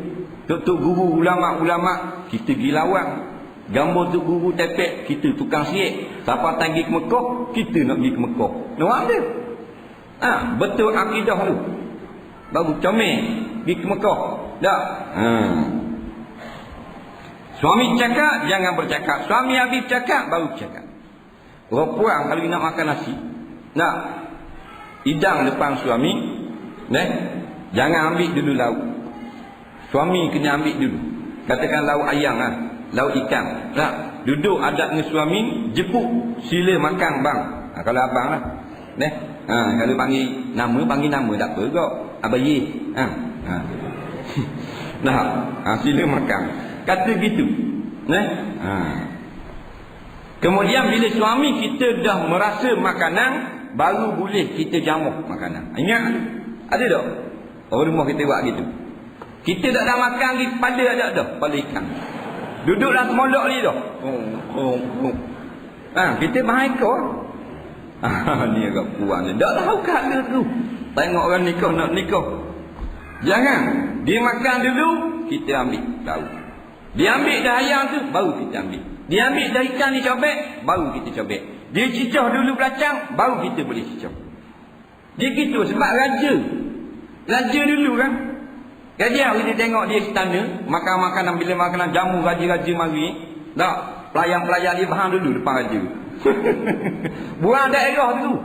Tok guru ulama-ulama, kita pergi lawan. Gambar tok guru tepek, kita tukang siap. Siapa tanggi ke Mekah, kita nak pergi ke Mekah. Nak dia. Betul akidah tu. Baru comel pergi ke Mekah. Tak. Suami cakap, jangan bercakap. Suami habis cakap, baru cakap. Orang puang kalau nak makan nasi, nak hidang depan suami, jangan ambil dulu lauk. Suami kena ambil dulu. Katakan lauk ayam lah, lauk ikan. Nak duduk adab dengan suami, jepuk, sila makan bang. Kalau abang lah. Kalau panggil nama tak apa kok. Abaye. Sila makan. Kata gitu. Kemudian bila suami kita dah merasa makanan, baru boleh kita jamuh makanan. Ingat? Ada tak? Orang rumah kita buat gitu. Kita tak ada makan di pada ada dah, pada ikan. Duduk dalam semolok ni dah. Kita bahaya kau. Ni agak kurang je. Tak tahu kata tu. Tengok orang nikah nak nikah. Jangan. Dia makan dulu, kita ambil. Tahu. Dia ambil dah ayam tu, baru kita ambil. Dia ambil dah ikan dicobek, baru kita cobek. Dia cicah dulu belacang, baru kita boleh cicah. Dia gitu sebab raja. Raja dulu kan. Raja kita tengok dia istana, makan makanan, bila makanan jamu raja-raja mari. Tak, pelayan-pelayan dia faham dulu depan raja. Buang daerah dulu.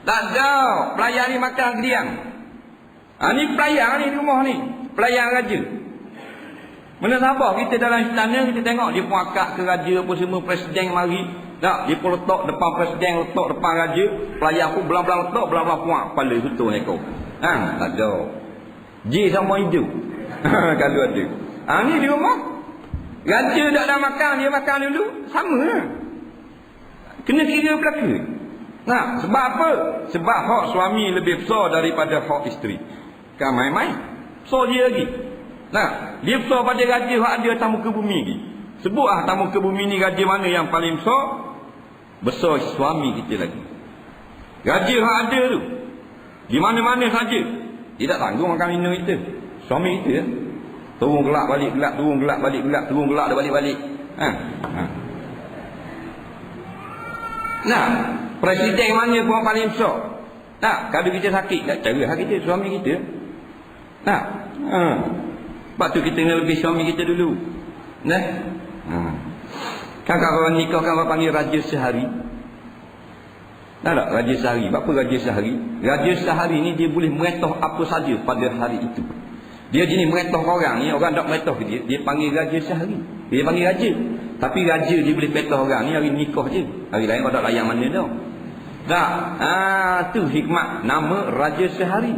Tak ada, pelayan ni makan gediang. Ni pelayan ni rumah ni, pelayan raja. Mana sabar kita dalam istana, kita tengok dia pun akak ke raja apa semua, presiden mari. Tak, dia pun letak depan presiden, letak depan raja. Pelayan pun belah-belah letak, belah-belah puak kepala betul ni kau. Tak ada. J sama hidup. Kalau ada. Ni di rumah. Raja tak ada makan, dia makan dulu. Sama lah. Kena kira belaka. Sebab apa? Sebab hak suami lebih besar daripada hak isteri. Kan main-main. Besar dia lagi. Dia besar pada raja hak ada atas muka bumi lagi. Sebut atas muka bumi ni raja mana yang paling besar? Besar suami kita lagi. Raja hak ada tu, di mana-mana saja, dia tak tanggung makan minum kita. Suami kita ya? Turun gelak balik gelak, turun gelak balik gelak, turun gelak dah balik-balik. Presiden mana pun paling besar. Kalau kita sakit, tak cara hak kita, suami kita. Sebab tu kita kena lebih suami kita dulu. Kan kalau orang nikah kan orang panggil raja sehari. Tak raja sehari. Apa raja sehari? Raja sehari ni dia boleh meretah apa saja pada hari itu. Dia jenis meretah orang ni, orang tak meretah ke dia, dia panggil raja sehari. Dia panggil raja. Tapi raja dia boleh petah orang ni hari nikah je. Hari lain orang tak layan mana dah. Tu hikmat nama raja sehari.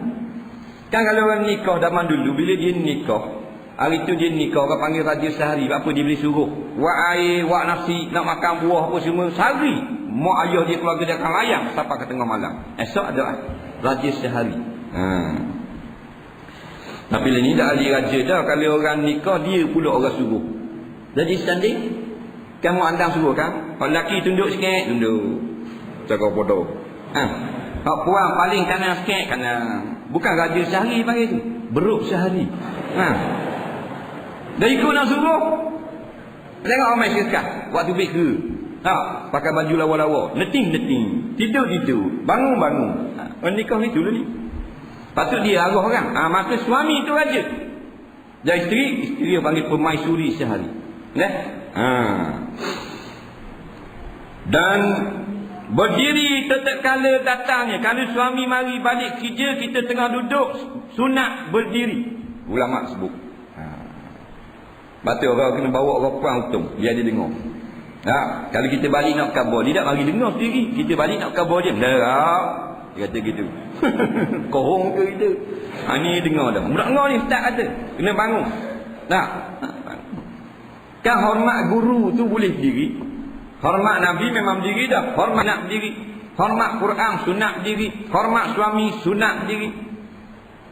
Kan kalau orang nikah zaman dulu, bila dia nikah, hari tu dia nikah, orang panggil raja sehari. Apa dia boleh suruh? Wak air, wak nasi, nak makan buah apa semua. Sehari. Mak ayah dia keluarga dia akan layan sampai ke tengah malam. Esok ada raja sehari. Tapi ni dah ahli raja dah. Kalau orang nikah, dia pula orang suruh. Jadi standing, kamu andang suruh kan? Kalau lelaki tunduk sikit, tunduk. Cakap bodoh. Hak puan paling kanan sikit, kanan. Bukan raja sehari panggil tu. Beruk sehari. Dah ikut nak suruh. Tengok ramai sekat. Waktu baik ke. Pakai baju lawa-lawa. Neting-neting. Tidur-tidur. Bangun-bangun. Menikah ni dulu ni. Patut dia arah orang. Maka suami tu raja. Dan isteri yang panggil permaisuri sehari. Dan berdiri tetap kala datangnya. Kalau suami mari balik kerja, kita tengah duduk, sunat berdiri. Ulama sebut. Betul orang kena bawa orang perang untung, biar dia dengar. Kalau kita balik nak khabar, dia tak mari dengar sendiri. Kita balik nak khabar dia. Dia kata gitu. Korong ke kita. Ni dengar dah. Dengar ni ustaz kata. Kena bangun. Nah. Kan hormat guru tu boleh berdiri. Hormat Nabi memang berdiri dah. Hormat nak berdiri. Hormat Quran sunat berdiri. Hormat suami sunat berdiri.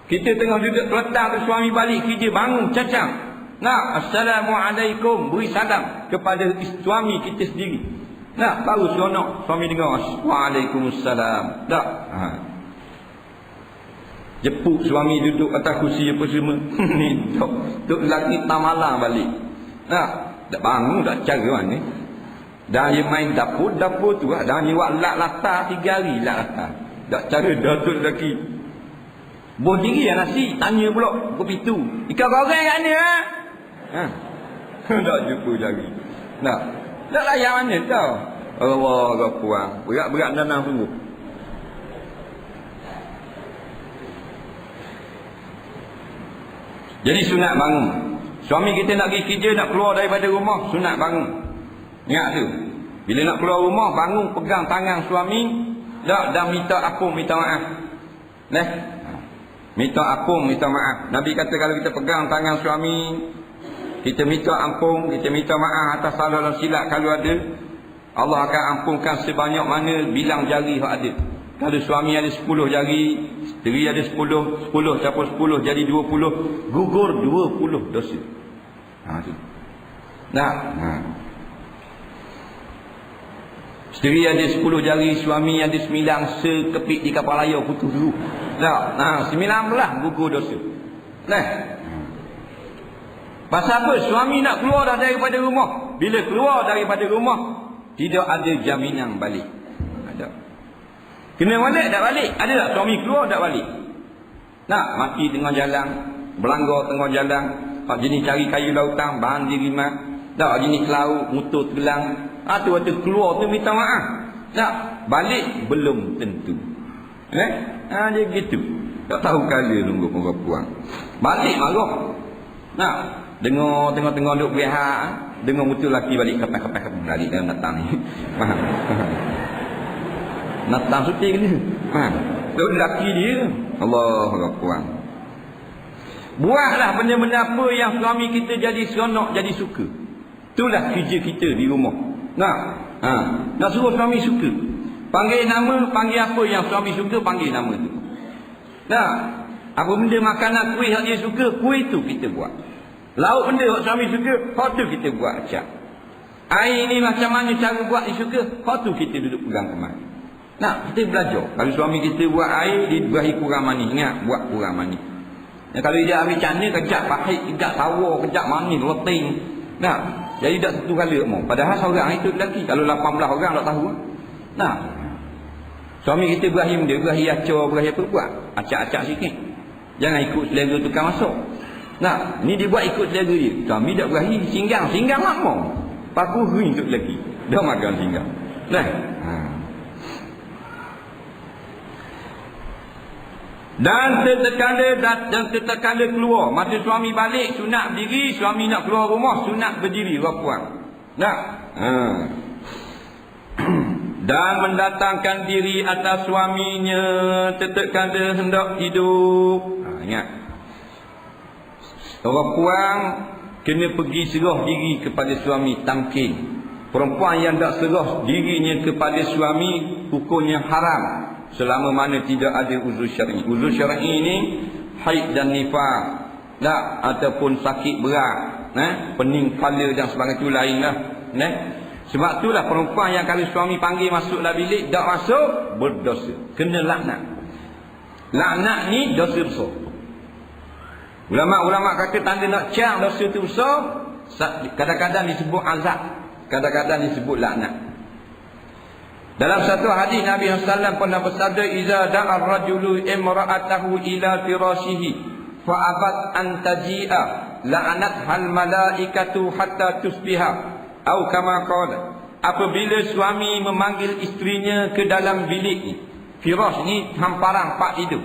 Kita tengah duduk terletak tu, suami balik kerja, bangun cacang. Nah, Assalamualaikum, beri salam kepada suami kita sendiri. Nah, baru seronok suami dengar Waalaikumsalam. Tak. Jepuk suami duduk atas kursi apa semua. Ni tok lelaki tamalang balik. Nah, tak bangun tak cara mana. Dah dia main dapur tu lah. Dah ni buat lak latar 3 hari lak latar. Tak cara datuk lelaki. Boh diri yang nasi, tanya pula ke pintu. Ikan goreng kat mana ha? Tak jumpa lagi. Nak layan mana tau. Allah kau puang. Berat-berat danang sungguh. Jadi sunat bangun. Suami kita nak pergi kerja, nak keluar daripada rumah, sunat bangun. Ingat tu. Bila nak keluar rumah, bangun pegang tangan suami. Dan minta ampun, minta maaf. Minta ampun, minta maaf. Nabi kata kalau kita pegang tangan suami, kita minta ampun, kita minta maaf atas salah dan silap kalau ada, Allah akan ampunkan sebanyak mana bilang jari yang ada. Kalau suami ada 10 jari, isteri ada 10 campur 10 jadi 20, gugur 20 dosa. Tu. Isteri ada 10 jari, suami ada 9, sekepit di kapal layar putus dulu. 19 gugur dosa. Pasal apa? Suami nak keluar dah daripada rumah. Bila keluar daripada rumah, tidak ada jaminan balik. Ada. Kena balik tak balik? Ada tak suami keluar tak balik? Mati tengah jalan, berlanggar tengah jalan, jenis cari kayu lautan, bahan dirimat, jenis laut, motor tenggelam. Tu waktu keluar tu minta maaf. Balik belum tentu. Dia gitu. Tak tahu kala nunggu orang puang. Balik marah. Dengar tengah-tengah duk berehat, dengar betul laki balik kapas-kapas balik dalam datang ni. Datang suti ke ni? Tu laki dia. Allah puang. Buatlah benda-benda apa yang suami kita jadi seronok, jadi suka. Itulah kerja kita di rumah. Nak suruh suami suka. Panggil nama, panggil apa yang suami suka, panggil nama tu. Apa benda makanan kuih yang dia suka, kuih tu kita buat. Lauk benda yang suami suka, hak tu kita buat acak. Air ni macam mana cara buat dia suka, hak tu kita duduk pegang kemari. Kita belajar. Kalau suami kita buat air, dia berahi kurang manis. Ingat, buat kurang manis. Kalau dia ambil cana, kejap pahit, kejap tawar, kejap manis, leting. Jadi tak satu kali mau. Padahal seorang itu lelaki. Kalau 18 orang tak tahu. Suami kita berahi benda, berahi acor, berahi apa, buat acak-acak sikit. Jangan ikut selera tukang masuk. Ni dia buat ikut selera dia. Suami tak berahi, singgang lama. Paku ring tu lelaki. Dah makan singgang. Dan terkala keluar, masa suami balik sunat berdiri, suami nak keluar rumah sunat berdiri puan. Dan mendatangkan diri atas suaminya terkala hendak hidup. Ingat, orang puan kena pergi serah diri kepada suami, tamkin. Perempuan yang tak serah dirinya kepada suami, hukumnya haram selama mana tidak ada uzur syar'i. Uzur syar'i ini haid dan nifas, ataupun sakit berat, pening kepala dan sebagainya, itu lainlah. Sebab itulah perempuan yang kalau suami panggil masuklah bilik, tak masuk, berdosa, kena laknat. Laknat ni dosa besar. Ulama-ulama kata tanda nak cang dosa itu besar, kadang-kadang disebut azab, kadang-kadang disebut laknat. Dalam satu hadis Nabi SAW pernah bersabda, "Iza da'a ar-rajulu imra'atahu ila firashihi fa abat an taji'a la'anat hal malaikatu hatta tusbiha." Atau kama qala, apabila suami memanggil isterinya ke dalam bilik, firash ni hamparan pak tidur,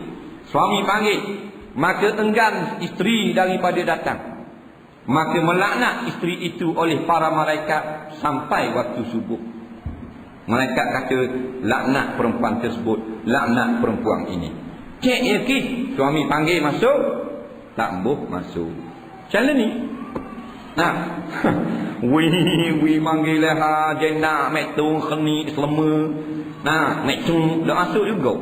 suami panggil, maka enggan isteri daripada datang, maka melaknat isteri itu oleh para malaikat sampai waktu subuh. Malaikat kata laknat perempuan tersebut, laknat perempuan ini. Cek ya ki, suami panggil masuk, tak boh masuk. Macam ni. Nah, wi manggil lah jenda metung khani selema. Nah, metung dah masuk juga.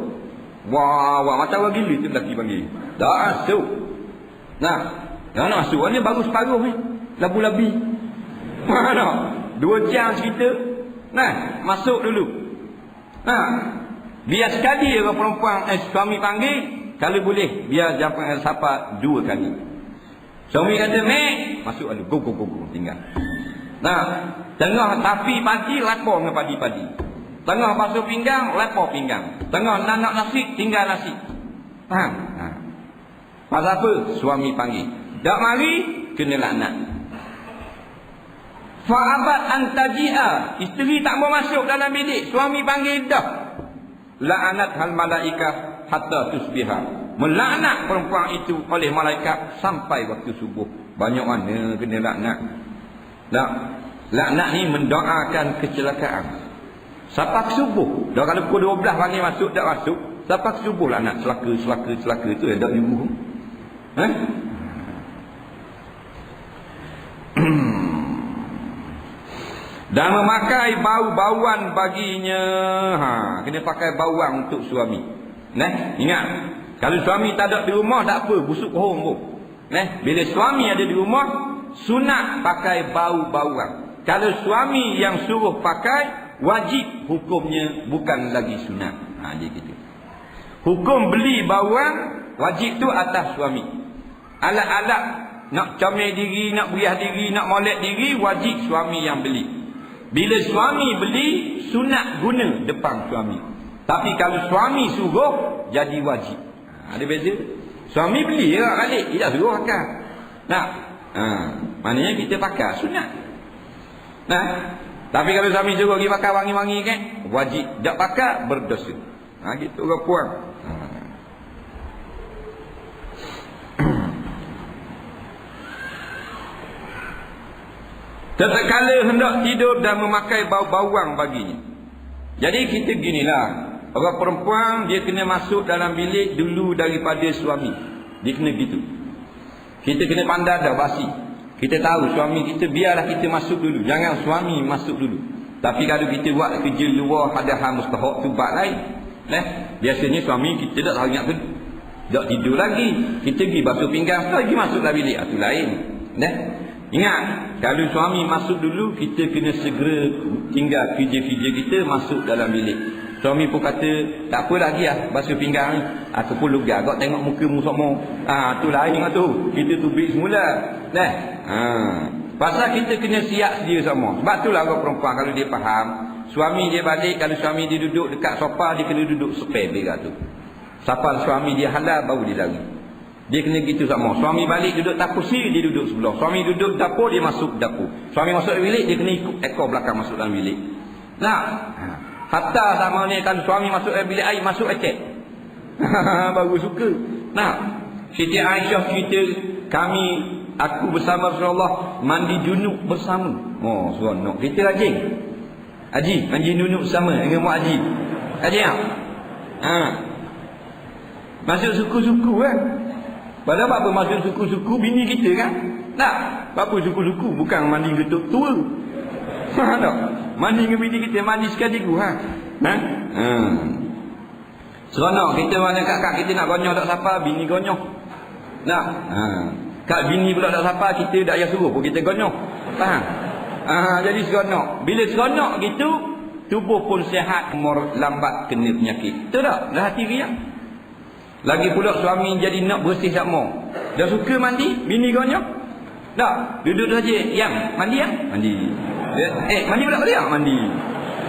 Wah, macam orang gila tu lelaki panggil. Dah masuk. Nah, dah nak masuk ni baru separuh ni. Labu-labi. Mana? 2 jam cerita. Nah, masuk dulu. Nah, biar sekali orang perempuan suami panggil, kalau boleh biar jangan sapa 2 kali. Suami kata, "Mek, masuk dulu. Go, tinggal." Nah, tengah tapi pagi lapor dengan padi-padi. Tengah basuh pinggang, lapor pinggang. Tengah nak nasi, tinggal nasi. Faham? Ha. Pasal apa? Suami panggil. Tak mari, kena laknat. Fa'abat antaji'a. Isteri tak mau masuk dalam bilik. Suami panggil dah. La'anat hal malaikah hatta tusbiha. Melaknat perempuan itu oleh malaikat sampai waktu subuh. Banyak mana kena laknat. Laknat ni mendoakan kecelakaan. Sampai subuh. Dah kalau pukul 12 panggil masuk, tak masuk. Sampai subuh laknat. Celaka itu yang tak dibunuh. Dan memakai bau-bauan baginya. Kena pakai bauan untuk suami. Ingat, kalau suami tak ada di rumah tak apa, busuk pohon pun. Bila suami ada di rumah, sunat pakai bau-bauan. Kalau suami yang suruh pakai, wajib hukumnya, bukan lagi sunat. Dia gitu. Hukum beli bauan wajib tu atas suami. Alat-alat nak comel diri, nak beriah diri, nak molek diri, wajib suami yang beli. Bila suami beli, sunat guna depan suami. Tapi kalau suami suruh, jadi wajib. Ada beza. Suami beli balik, tidak suruh pakai. Maknanya kita pakai sunat. Tapi kalau suami suruh pergi pakai wangi-wangi kan, wajib. Tak pakai, berdosa. Gitu orang puan. Tatkala hendak tidur dan memakai bau-bauan baginya. Jadi kita ginilah. Orang perempuan dia kena masuk dalam bilik dulu daripada suami. Dia kena gitu. Kita kena pandai dah basi. Kita tahu suami kita, biarlah kita masuk dulu. Jangan suami masuk dulu. Tapi kalau kita buat kerja luar ada hal mustahak tu bab lain. Biasanya suami kita tak sangat tu. Tak tidur lagi. Kita pergi basuh pinggang, lagi masuk dalam bilik. Itu lain. Ingat, kalau suami masuk dulu, kita kena segera tinggal kerja-kerja kita masuk dalam bilik. Suami pun kata, tak apa lagi basuh pinggang ni. Ataupun lega, kau tengok muka mu semua. Tu lain lah tu. Kita tubik semula. Pasal kita kena siap sedia semua. Sebab itulah orang perempuan kalau dia faham, suami dia balik, kalau suami dia duduk dekat sofa, dia kena duduk spare berak tu. Siapa suami dia halal, baru dia lari. Dia kena gitu sama. Suami balik duduk dapur sini, dia duduk sebelah. Suami duduk dapur, dia masuk dapur. Suami masuk bilik, dia kena ikut ekor belakang masuk dalam bilik. Hatta sama ni kan suami masuk bilik air, masuk acek. Baru suka. Siti Aisyah cerita, aku bersama Rasulullah mandi junub bersama. Seronok. Kita rajin. Haji, mandi junub bersama dengan Mak Haji. Haji tak? Masuk suku-suku kan? Padahal apa masuk suku-suku bini kita kan? Tak. Apa suku-suku bukan mandi getuk tua. Tak. Mandi dengan bini kita, mandi sekali ku seronok. Kita mana kakak kita nak gonyoh tak siapa, bini gonyoh. Kak bini pula tak siapa, kita tak payah suruh pun kita gonyoh. Faham? Jadi seronok. Bila seronok gitu, tubuh pun sihat, umur lambat kena penyakit. Betul tak? Dah hati riak. Lagi pula suami jadi nak bersih tak mau. Dah suka mandi, bini gonyoh. Tak, duduk saja. Yang mandi ya? Mandi. Mandi pula dia? Mandi.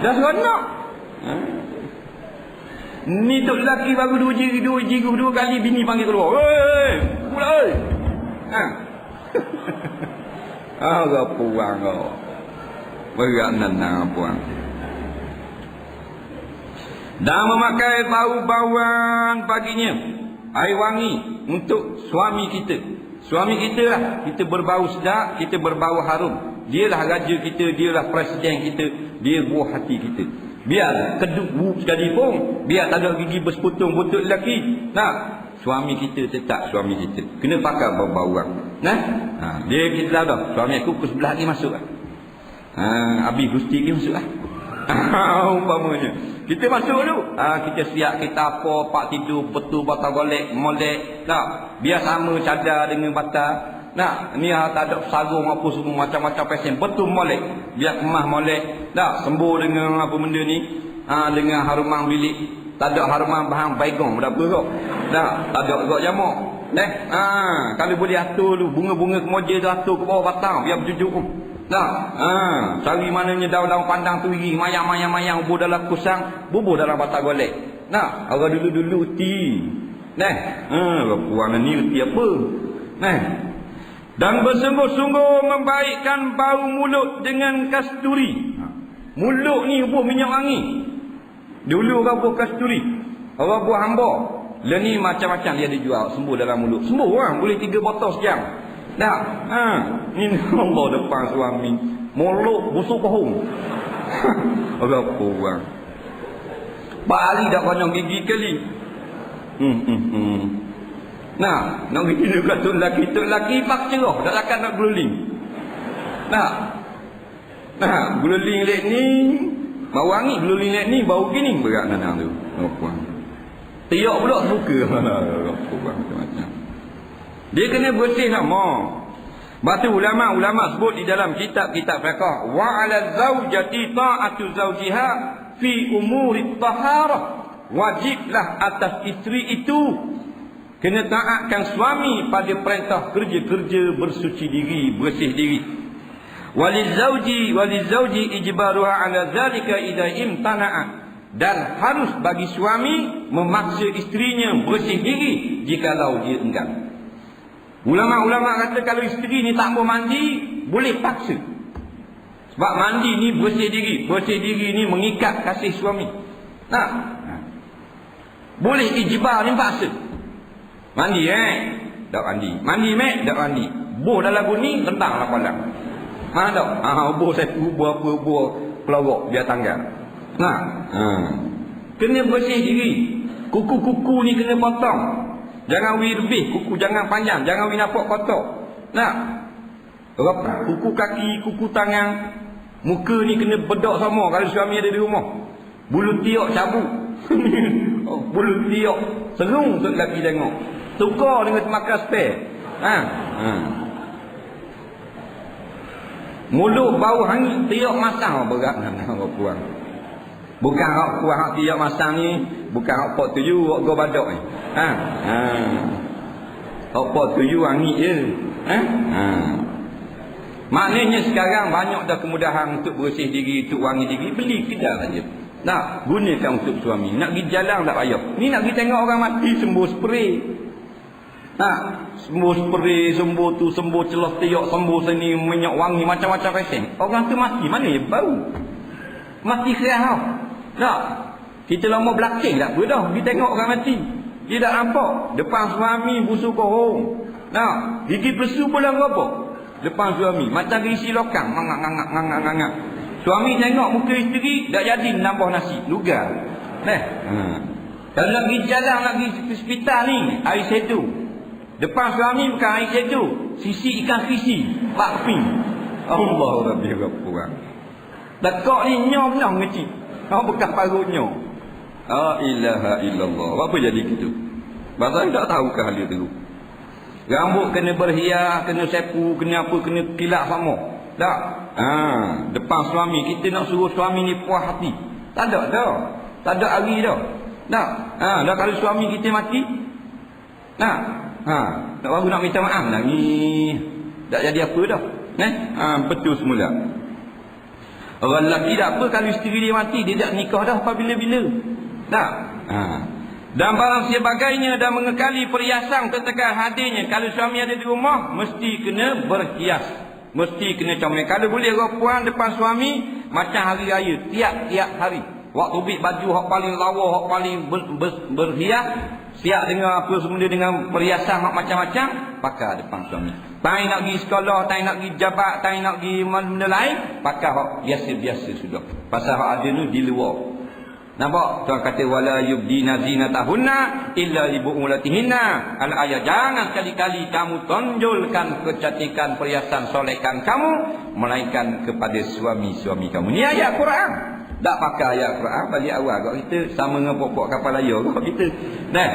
Dah seronok. Ni tok lelaki baru dua kali bini panggil keluar. Hei, pula oi. Kau puang kau. Berat nana puang. Dan memakai bau-bauan baginya, air wangi untuk suami kita. Suami kita lah, kita berbau sedap, kita berbau harum. Dialah raja kita, dialah presiden kita, dia buah hati kita. Biar keduk sekali pun, biar tak ada gigi berseputung buntut lelaki. Nah, suami kita tetap suami kita. Kena pakai bau-bau orang. Nah, dia kita tahu dah. Suami aku pukul 11 lagi masuk lah. Habis gusti lagi masuk lah. Umpamanya. Kita masuk dulu. Kita siap, kita apa, pak tidur, betul, batal golek, molek. Nah, biar sama cadar dengan batal. Nah, ni tak ada sarung apa semua macam-macam pesen. Betul molek. Biar kemah molek. Dah, sembuh dengan apa benda ni. Dengan harumang bilik. Tak ada harumang bahan baigong berapa kau. Dah, tak ada kau jamuk. Kalau boleh atur dulu bunga-bunga kemoja tu atur ke bawah batang biar berjujuk. Dah, cari mananya daun-daun pandang tu gigi, mayang-mayang-mayang bubur dalam kusang, bubur dalam batang golek. Nah, orang dulu-dulu ti. Puan ni ti apa? Dan bersungguh-sungguh membaikkan bau mulut dengan kasturi. Mulut ni buah minyak wangi. Dulu orang buah kasturi, orang buah hamba. Lah ni macam-macam dia dijual, sembuh dalam mulut. Sembuh orang boleh 3 botol sejam. Dah. Ni Allah depan suami. Mulut busuk pohon. Orang orang. Bali dah konyong gigi kali. Nah, nak gigi dekat tu lelaki pak cerah, tak takkan nak guling. Nah, guling lek ni, bau wangi guling lek ni bau gini berat nanang tu. Puan. Tiok pula buka. Macam-macam. Dia kena bersih nama. Batu ulama-ulama sebut di dalam kitab-kitab fiqh, wa 'ala zaujati ta'atu zawjiha fi umuri taharah. Wajiblah atas isteri itu kena taatkan suami pada perintah kerja-kerja bersuci diri, bersih diri. Walizauji ijbaruha 'ala zalika idza imtana'a. Dan harus bagi suami memaksa isterinya bersih diri jikalau dia enggan. Ulama-ulama kata kalau isteri ni tak mau mandi, boleh paksa. Sebab mandi ni bersih diri. Bersih diri ni mengikat kasih suami. Boleh ijbar ni paksa. Mandi tak mandi. Mandi tak mandi. Buh dalam guni, tentanglah kolam. Tak? Buh saya buah apa, buah pelorok biar tanggal. Kena bersih diri. Kuku-kuku ni kena potong. Jangan wi lebih, kuku jangan panjang, jangan wi nampak kotor. Kuku kaki, kuku tangan, muka ni kena bedok sama kalau suami ada di rumah. Bulu tiok cabut. Bulu tiok serung tu lelaki tengok. Tukar dengan makan spare. Mulut bau hangit, tiok masang berat orang puang. Bukan hak kuah hak tiok masang ni, bukan hak pot tuju, hak go badok ni. Hak pot tuju hangit je. Maknanya sekarang banyak dah kemudahan untuk bersih diri, untuk wangi diri, beli kedai saja. Gunakan untuk suami. Nak pergi jalan tak payah. Ni nak pergi tengok orang mati sembuh spray. Sembuh spray, sembuh tu, sembuh celah tiok, sembuh sini minyak wangi macam-macam fashion. Orang tu mati mana ya bau. Mati kerah. Kita lama belakang tak apa dah. Pergi tengok orang mati. Dia tak nampak. Depan suami busuk kohong. Gigi pesu pun dah berapa. Depan suami. Macam isi lokang. Ngangak. Suami tengok muka isteri, tak jadi nambah nasi. Lugar. Kalau nak pergi jalan, nak pergi hospital ni, air sedu. Depan suami bukan air sedu. Sisi ikan krisi. Pak ping. Allah Rabbi Rabbuang. Dekak ni nyom benar ngecik. Bekas parutnya. La ilaha illallah. Apa jadi gitu? Pasal tak tahu ke hal itu. Rambut kena berhias, kena sepu, kena apa, kena kilap sama. Tak? Depan suami, kita nak suruh suami ni puas hati. Tak ada dah. Tak ada hari dah. Tak? Dah kalau suami kita mati. Tak baru nak minta maaf dah ni. Tak jadi apa dah. Betul semula. Orang lelaki tak apa kalau isteri dia mati, dia tak nikah dah apabila-bila. Tak? Dan barang sebagainya dan mengekali perhiasan ketika hadirnya. Kalau suami ada di rumah, mesti kena berhias. Mesti kena comel. Kalau boleh puan depan suami, macam hari raya. Tiap-tiap hari. Waktu bit baju hak paling lawa, hak paling berhias. Siap dengan apa semua dengan perhiasan hak macam-macam. Pakai depan suami. Tak nak pergi sekolah, tak nak pergi jabat, tak nak pergi benda lain. Pakai hak biasa-biasa sudah. Pasal hak ada ni di luar. Nampak? Tuan kata wala yubdina zinatahunna illa li bu'ulatihinna. Al-ayat, jangan sekali-kali kamu tonjolkan kecantikan perhiasan solekan kamu melainkan kepada suami-suami kamu. Ni ayat Quran. Tak pakai ayat Quran balik awal kat kita sama dengan pokok kapal layar kat kita. Nah,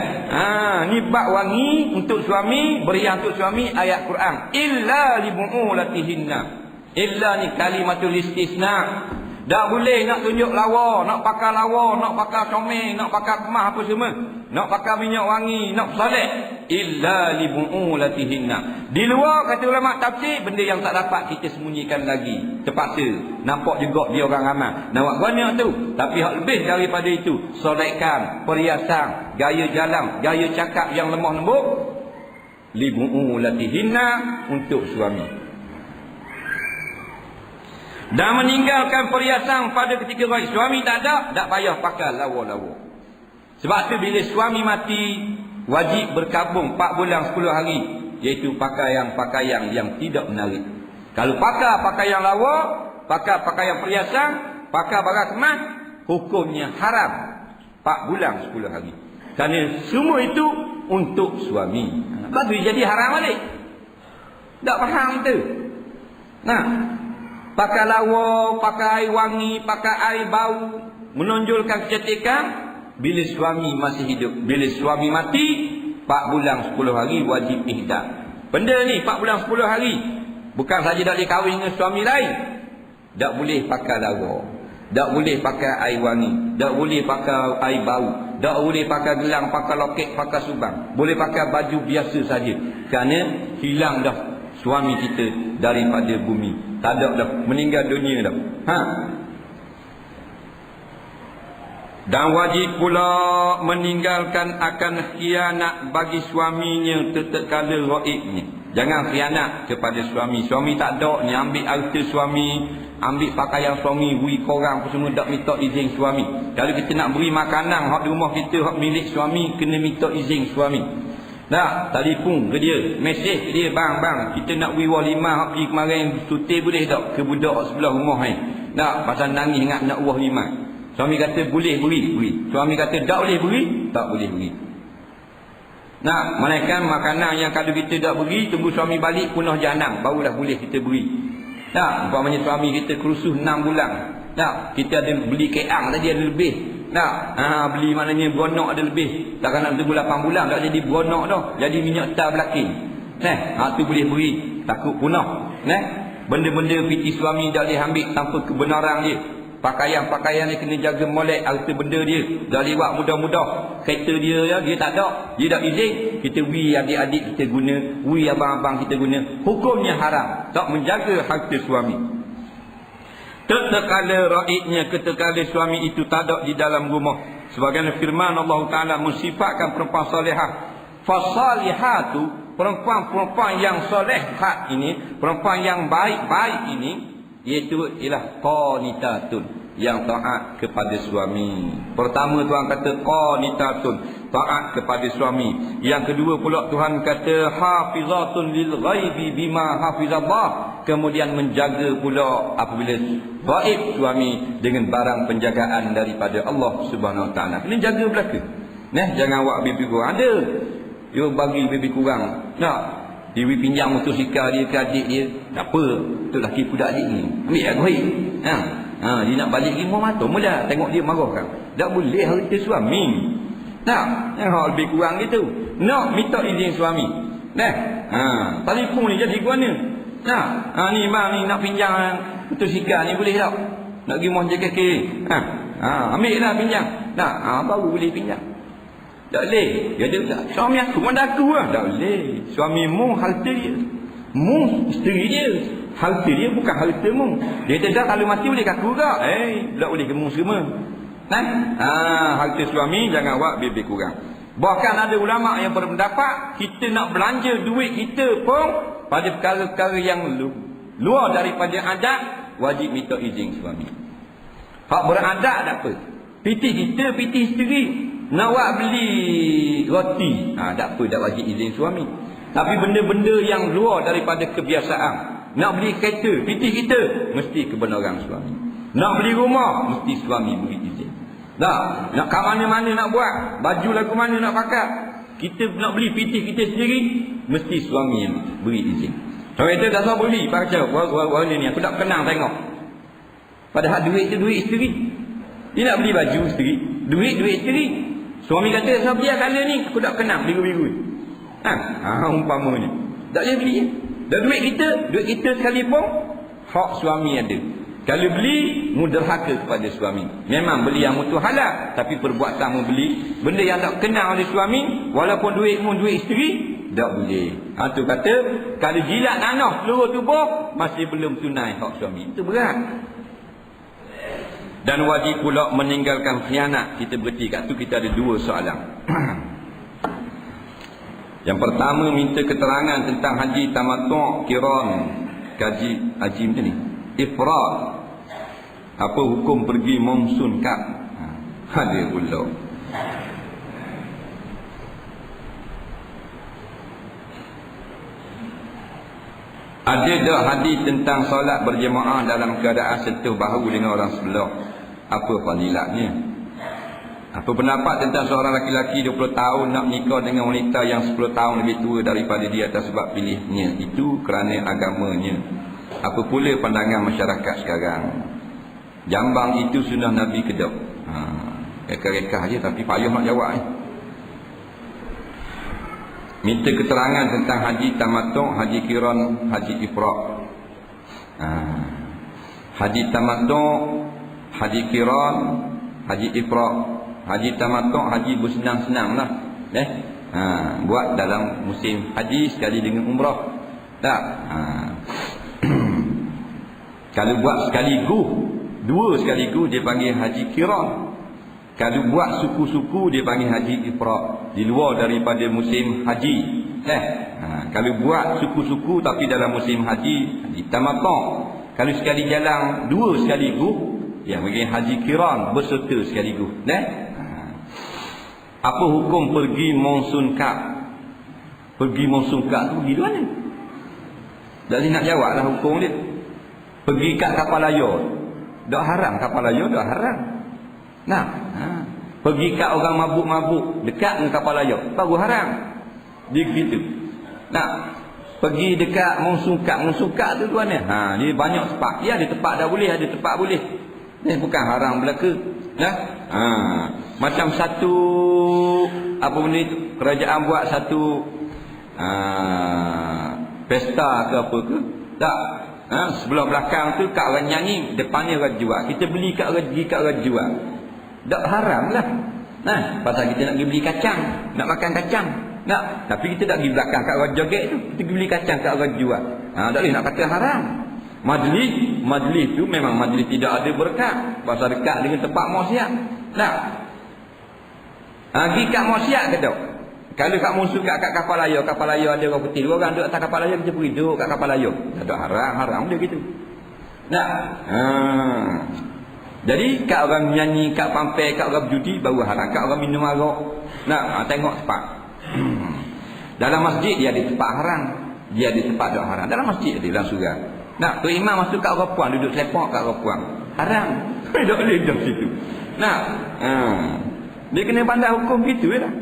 ni bab wangi untuk suami, berian untuk suami ayat Quran. Illa li bu'ulatihinna. Illa ni kalimatul istisna. Tak boleh nak tunjuk lawa, nak pakai lawa, nak pakai comel, nak pakai kemah apa semua, nak pakai minyak wangi, nak soleh. Illa li bu'ulatihinna. Di luar kata ulama tafsir, benda yang tak dapat kita sembunyikan lagi. Terpaksa. Nampak juga dia orang ramai. Nak buat banyak tu. Tapi hak lebih daripada itu, solehkan, perhiasan, gaya jalan, gaya cakap yang lemah lembut. Li bu'ulatihinna, untuk suami. Dan meninggalkan perhiasan pada ketika baik suami tak ada, tak payah pakai lawa-lawa. Sebab tu bila suami mati, wajib berkabung 4 bulan 10 hari, iaitu pakaian-pakaian yang tidak menarik. Kalau pakai pakaian lawa, pakai pakaian perhiasan, pakai barang kemas, hukumnya haram 4 bulan 10 hari. Kerana semua itu untuk suami. Lepas tu jadi haram balik. Tak faham tu. Nah, pakai lawa, pakai air wangi, pakai air bau, menonjolkan kecantikan bila suami masih hidup. Bila suami mati, 4 bulan 10 hari wajib ihdad. Benda ni 4 bulan 10 hari. Bukan saja tak boleh kahwin dengan suami lain. Tak boleh pakai lawa, tak boleh pakai air wangi, tak boleh pakai air bau, tak boleh pakai gelang, pakai loket, pakai subang. Boleh pakai baju biasa saja. Kerana hilang dah suami kita daripada bumi. Tak ada dah, meninggal dunia dah. Dan wajib pula meninggalkan akan khianat bagi suaminya tatkala raibnya. Jangan khianat kepada suami. Suami tak ada ni, ambil harta suami, ambil pakaian suami, beri korang apa semua, tak minta izin suami. Kalau kita nak beri makanan hak di rumah kita, hak milik suami, kena minta izin suami. Tak, telefon ke dia, mesej ke dia, bang, kita nak beri walimah hak pergi kemarin cuti boleh tak ke budak sebelah rumah ni. Tak, pasal nangis ingat nak walimah. Suami kata boleh beri. Suami kata tak boleh beri, tak boleh beri. Nah, melainkan makanan yang kalau kita tak beri, tunggu suami balik punah jahanam, barulah boleh kita beri. Nah, umpamanya suami kita kerusuh 6 bulan. Nah, kita ada beli keang tadi ada lebih. Nah, beli maknanya beronok ada lebih. Takkan nak tunggu 8 bulan tak jadi beronok dah. Jadi minyak tar belakang. Tu boleh beri, takut punah. Benda-benda piti suami tak boleh ambil tanpa kebenaran dia. Pakaian-pakaian ni kena jaga molek harta benda dia. Dah lewat mudah-mudah. Kereta dia dia tak ada. Dia tak izin. Kita beri adik-adik kita guna, beri abang-abang kita guna. Hukumnya haram. Tak menjaga harta suami. Tatkala raibnya, ketika suami itu tak ada di dalam rumah. Sebagaimana firman Allah Ta'ala mensifatkan perempuan salihah. Fasalihatu, perempuan-perempuan yang solehat ini, perempuan yang baik-baik ini, iaitu ialah qanitatun, yang taat kepada suami. Pertama Tuhan kata qanitatun, taat kepada suami. Yang kedua pula Tuhan kata hafizatun lil ghaibi bima hafizallah, kemudian menjaga pula apabila gaib suami dengan barang penjagaan daripada Allah Subhanahu Wa Taala. Kena jaga belaka. Jangan awak bibi kurang ada. You bagi bibi kurang. Dia pinjam motosikal dia ke adik dia. Tak apa, tu laki budak adik ni. Ambil lah duit. Dia nak balik pergi rumah mata mula tengok dia marah kan. Tak boleh harta suami. Yang lebih kurang gitu. Nak minta izin suami. Telefon ni jadi guna. Ni bang ni nak pinjam motosikal ni boleh tak? Nak pergi rumah JKK. Ambil lah pinjam. Baru boleh pinjam. Tak boleh. Dia tak. Suami aku mana aku lah. Tak boleh. Suami mu harta dia. Mu isteri dia. Harta dia bukan harta mu. Dia tak kalau mati boleh kaku ke? Tak boleh ke mu semua. Harta suami jangan buat lebih kurang. Bahkan ada ulama yang berpendapat kita nak belanja duit kita pun pada perkara-perkara yang luar daripada adat, wajib minta izin suami. Hak beradat tak apa. Piti kita, piti isteri. Nak buat beli roti, tak apa, tak wajib izin suami. Tapi benda-benda yang luar daripada kebiasaan, nak beli kereta, piti kita, mesti kebenaran suami. Nak beli rumah, mesti suami beri izin. Tak, nak kat mana-mana nak buat, baju lagu mana nak pakai. Kita nak beli pitih kita sendiri, mesti suami yang beri izin. Kalau itu tak sabar beli, baca warna ni aku tak kenal tengok. Padahal duit tu duit isteri. Dia nak beli baju isteri, duit isteri. Suami kata, "Saya biar colour ni, aku tak kenal biru-biru." Umpamanya. Tak boleh beli. Dan duit kita sekalipun hak suami ada. Kalau beli, muderhaka kepada suami. Memang beli yang mutu halal, tapi perbuatan membeli benda yang tak kenal oleh suami, walaupun duitmu duit isteri, tak boleh. Tu kata, kalau jilat tanah seluruh tubuh, masih belum tunai hak suami. Itu berat. Dan wajib pula meninggalkan khianat. Kita berhenti kat tu, kita ada dua soalan. Yang pertama, minta keterangan tentang haji tamattu', qiran, haji macam ni, ifrad. Apa hukum pergi monsun kap? Ada pula. Ada dah hadis tentang solat berjemaah dalam keadaan sentuh bahu dengan orang sebelah? Apa fadilatnya? Apa pendapat tentang seorang laki-laki 20 tahun nak nikah dengan wanita yang 10 tahun lebih tua daripada dia atas sebab pilihnya? Itu kerana agamanya. Apa pula pandangan masyarakat sekarang? Jambang itu sunnah Nabi ke tak? Reka-reka je tapi payah nak jawab. Minta keterangan tentang haji tamattu', haji qiran, haji ifrad. Haji tamattu', haji qiran, haji ifrad. Haji tamattu', haji bersenang-senang lah. Buat dalam musim haji sekali dengan umrah. Tak? Kalau buat sekaligus, dua sekaligus, dia panggil haji qiran. Kalau buat suku-suku, dia panggil haji ifrad, di luar daripada musim haji. Kalau buat suku-suku tapi dalam musim haji, haji tamattu'. Kalau sekali jalan dua sekaligus, dia panggil haji qiran, berserta sekaligus. Apa hukum pergi monsun kap? Pergi monsun kap tu pergi mana? Jadi nak jawab lah hukum dia. Pergi kat kapal layar, tak haram. Kapal layar tak haram. Pergi kat orang mabuk-mabuk dekat dengan kapal layar, baru haram. Dia gitu. Pergi dekat monsungkat tu tuan ni. Dia banyak tempat. Ya, ada tempat dah boleh, ada tempat boleh. Ni bukan haram belaka. Macam satu apa benda tu, kerajaan buat satu pesta ke apa ke, tak? Sebelah belakang tu kat orang nyanyi, depannya orang jual. Kita beli kat orang jual. Tak haram lah. Pasal kita nak pergi beli kacang, nak makan kacang. Tapi kita tak pergi belakang kat orang joget tu, kita pergi beli kacang kat orang jual. Tak boleh nak kata haram. Majlis tu memang majlis tidak ada berkat, pasal dekat dengan tempat maksiat. Pergi kat maksiat ke tak? Kalau kat musuh kat kapal layar ada orang putih, dua orang duduk atas kapal layar, kita pergi duduk kat kapal layar. Tak haram dia gitu. Jadi kat orang nyanyi, kat pampel, kat orang berjudi baru haram. Kat orang minum arak, tengok tempat. Dalam masjid dia ada tempat haram, dia ada tempat tak haram. Dalam masjid dia dalam surau. Tu imam masuk kat orang puan, duduk selepak kat orang puan, haram. Tak boleh duduk situ. Dia kena pandai hukum gitu lah.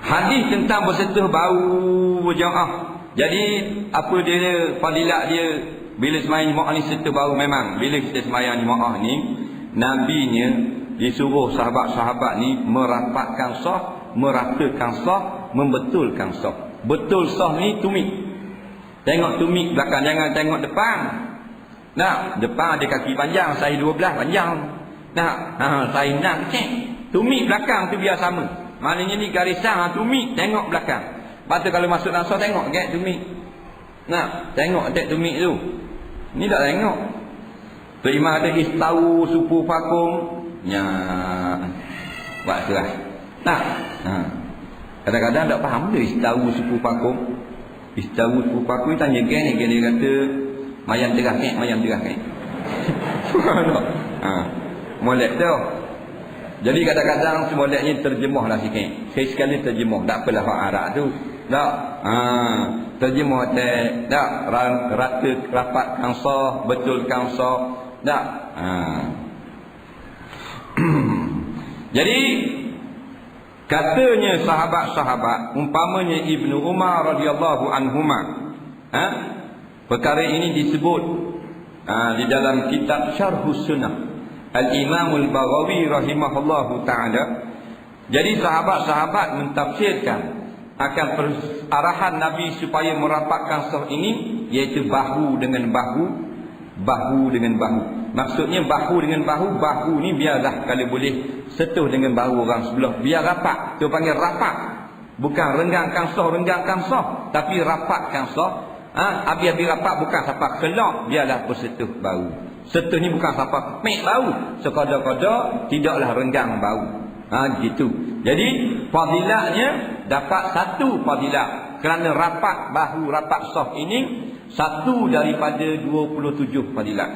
Hadis tentang bersentuh bau berjamaah. Jadi apa dia fadilat dia bila sembahyang jemaah ni sentuh bau? Memang bila kita sembahyang jemaah ni, nabinya disuruh sahabat-sahabat ni merapatkan saf, meratakan saf, membetulkan saf. Betul saf ni tumit. Tengok tumit belakang, jangan tengok depan. Depan ada kaki panjang, saiz 12 panjang. Saiz 6 kecil. Tumit belakang tu biar sama. Maknanya ni garisan tumit, tengok belakang. Lepas tu kalau masuk dalam saf tengok kat tumit. Tengok kat tumit tu. Ni tak tengok. Tu imam ada istau supu fakum. Buat tu lah. Kadang-kadang tak faham dia istau supu fakum. Istau supu fakum tanya geng dia kata mayam terah kek. Molek tu. Jadi kadang-kadang semoleknya terjemahlah sikit. Sekali terjemah, tak apalah hak Arab tu. Tak. Terjemah tak rata rapatkan sah, betulkan sah, Tak. Jadi katanya sahabat-sahabat, umpamanya Ibnu Umar radhiyallahu anhuma, perkara ini disebut di dalam kitab Syarhus Sunnah Al-Imam Al-Baghawi rahimahullahu taala. Jadi sahabat-sahabat mentafsirkan akan arahan Nabi supaya merapatkan saf ini, iaitu bahu dengan bahu, bahu dengan bahu. Maksudnya bahu dengan bahu, bahu ni biarlah kalau boleh sentuh dengan bahu orang sebelah, biar rapat. Tu panggil rapat. Bukan renggangkan saf, tapi rapatkan saf. Habis-habis rapat bukan sampai kelak, biarlah bersentuh bahu. Sentuh ni bukan sampai kepek bau, sekadar-kadar tidaklah renggang bau. Gitu. Jadi fadilatnya dapat satu fadilat kerana rapat bahu, rapat saf ini satu daripada 27 fadilat.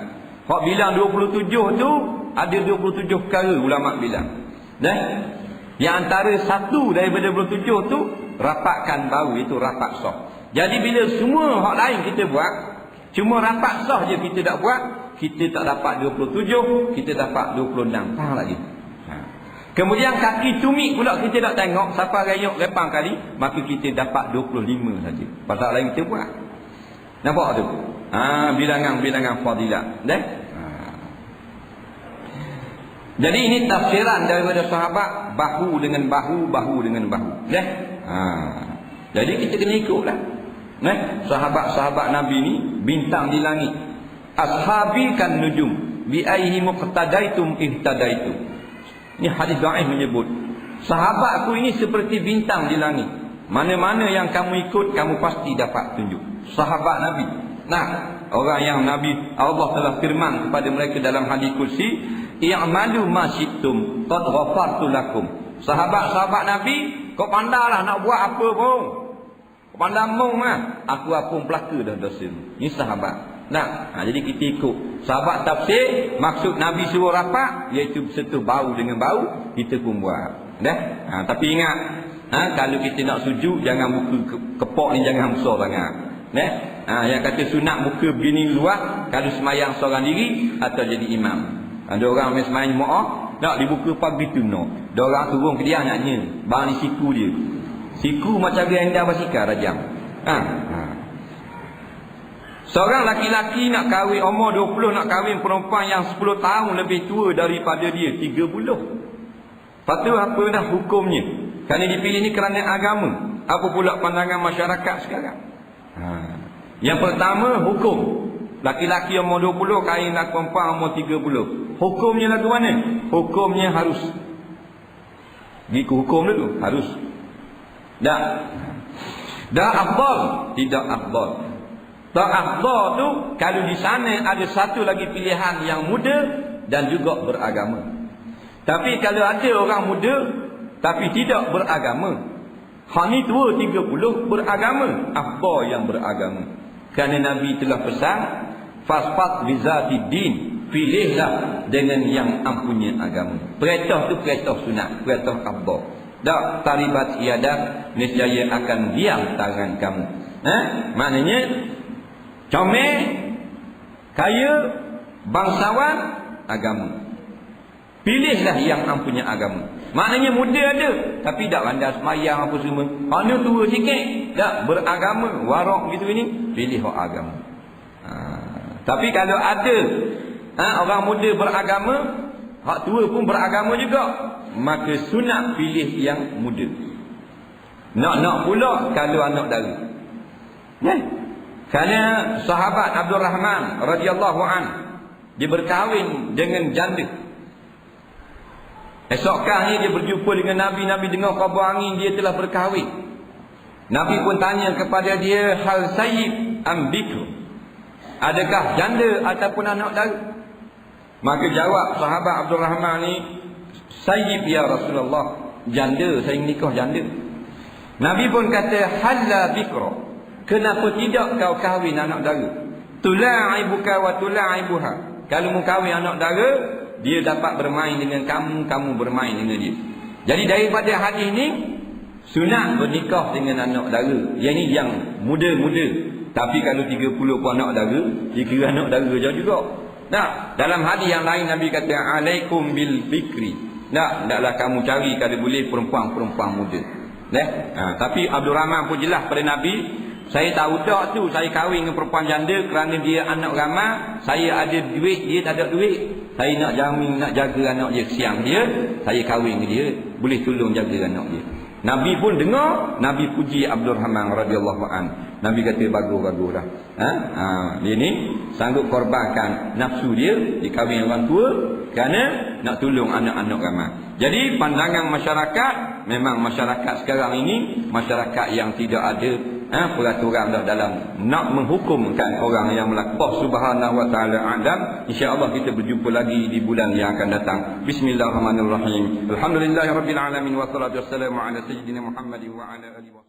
Hak bilang 27 tu ada 27 perkara ulama bilang. Yang antara satu daripada 27 tu rapatkan bau, itu rapat saf. Jadi bila semua hak lain kita buat, cuma rapat saf je kita tak buat, kita tak dapat 27, kita dapat 26. Faham lagi? Kemudian kaki tumit pula kita tak tengok, siapa rayuk repang kali, maka kita dapat 25 saja. Pasal lain kita buat. Nampak tu? Bilangan-bilangan fadilat. Jadi ini tafsiran daripada sahabat, bahu dengan bahu, bahu dengan bahu. Jadi kita kena ikutlah. Sahabat-sahabat Nabi ni bintang di langit. Ashabi kan nujum, bi ayhi muqtadaitum ihtadaitum. Ini hadis dhaif menyebut, sahabatku ini seperti bintang di langit. Mana-mana yang kamu ikut, kamu pasti dapat tunjuk. Sahabat Nabi. Orang yang Nabi Allah telah firman kepada mereka dalam hadis kursi, i'malu ma syi'tum qad ghafartu lakum. Sahabat-sahabat Nabi, kau pandailah nak buat apa pun. Kau pandai mong aku pun pelaka dah dosa. Ini sahabat. Jadi kita ikut sahabat tafsir, maksud Nabi suruh rapat iaitu sentuh bau dengan bau, kita pun buat. Tapi ingat, kalau kita nak sujud, jangan muka kepok ni jangan besar sangat. Yang kata sunat muka begini luar kalau semayang seorang diri atau jadi imam. Ada orang main semayang jemaah nak dibuka pagi tu no. Ada orang turun ke dia naknya, bang ni siku dia. Siku macam ganda basikal rajam. Seorang laki-laki nak kahwin umur 20, nak kahwin perempuan yang 10 tahun lebih tua daripada dia, 30. Patut apa dah hukumnya? Kerana dipilih ni kerana agama. Apa pula pandangan masyarakat sekarang? Yang pertama, hukum. Laki-laki umur 20 kahwin nak perempuan umur 30. Hukumnya lagu mana? Hukumnya harus. Hukum dulu, harus. Dah afdal, tidak afdal. Tak afdal tu kalau di sana ada satu lagi pilihan yang muda dan juga beragama. Tapi kalau ada orang muda tapi tidak beragama, hani tua 30 beragama, afdal yang beragama. Kerana Nabi telah pesan, fasfat bizati din, pilihlah dengan yang ampunya agama. Perintah tu perintah sunat, perintah afdal. Tak taribat iadah, nescaya akan diam tangan kamu. Maknanya comel, kaya, bangsawan, agama. Pilihlah yang ampunya agama. Maknanya muda ada, tapi tak pandai semayang apa semua. Hanya tua sikit, tak beragama, warak gitu ini, pilih agama. Tapi kalau ada orang muda beragama, hak tua pun beragama juga, maka sunat pilih yang muda. Nak pula kalau anak dara. Kerana sahabat Abdul Rahman radhiyallahu an, dia berkahwin dengan janda. Esoknya dia berjumpa dengan Nabi. Nabi dengar khabar angin dia telah berkahwin. Nabi pun tanya kepada dia, hal sayyib am bikr, adakah janda ataupun anak dara? Maka jawab sahabat Abdul Rahman ni, sayyib ya Rasulullah, janda, saya ingin nikah janda. Nabi pun kata, halla bikra, kenapa tidak kau kahwin anak dara? Tula'ibuka wa tula'ibuha, kalau mu kahwin anak dara, dia dapat bermain dengan kamu, kamu bermain dengan dia. Jadi daripada hadis ni, sunat bernikah dengan anak dara. Yang ni yang muda-muda. Tapi kalau 30 pun anak dara, dia kira anak dara je juga. Nah, dalam hadis yang lain Nabi kata alaikum bil bikri. Nah, hendaklah kamu cari kalau boleh perempuan-perempuan muda. Tapi Abdul Rahman pun jelas pada Nabi, saya tahu tak tu saya kahwin dengan perempuan janda kerana dia anak ramai, saya ada duit, dia tak ada duit. Saya nak jamin, nak jaga anak dia, kesian dia, saya kahwin dengan dia, boleh tolong jaga anak dia. Nabi pun dengar, Nabi puji Abdul Rahman radhiyallahu an. Nabi kata bagus dah. Dia ni sanggup korbankan nafsu dia dikahwin orang tua kerana nak tolong anak-anak ramai. Jadi pandangan masyarakat, memang masyarakat sekarang ini masyarakat yang tidak ada peraturan dalam nak menghukumkan orang yang melakukan. Subhanahu wa ta'ala a'lam. InsyaAllah kita berjumpa lagi di bulan yang akan datang. Bismillahirrahmanirrahim. Alhamdulillahirabbil alamin wassalatu wassalamu ala sayyidina Muhammadin wa ala alihi wa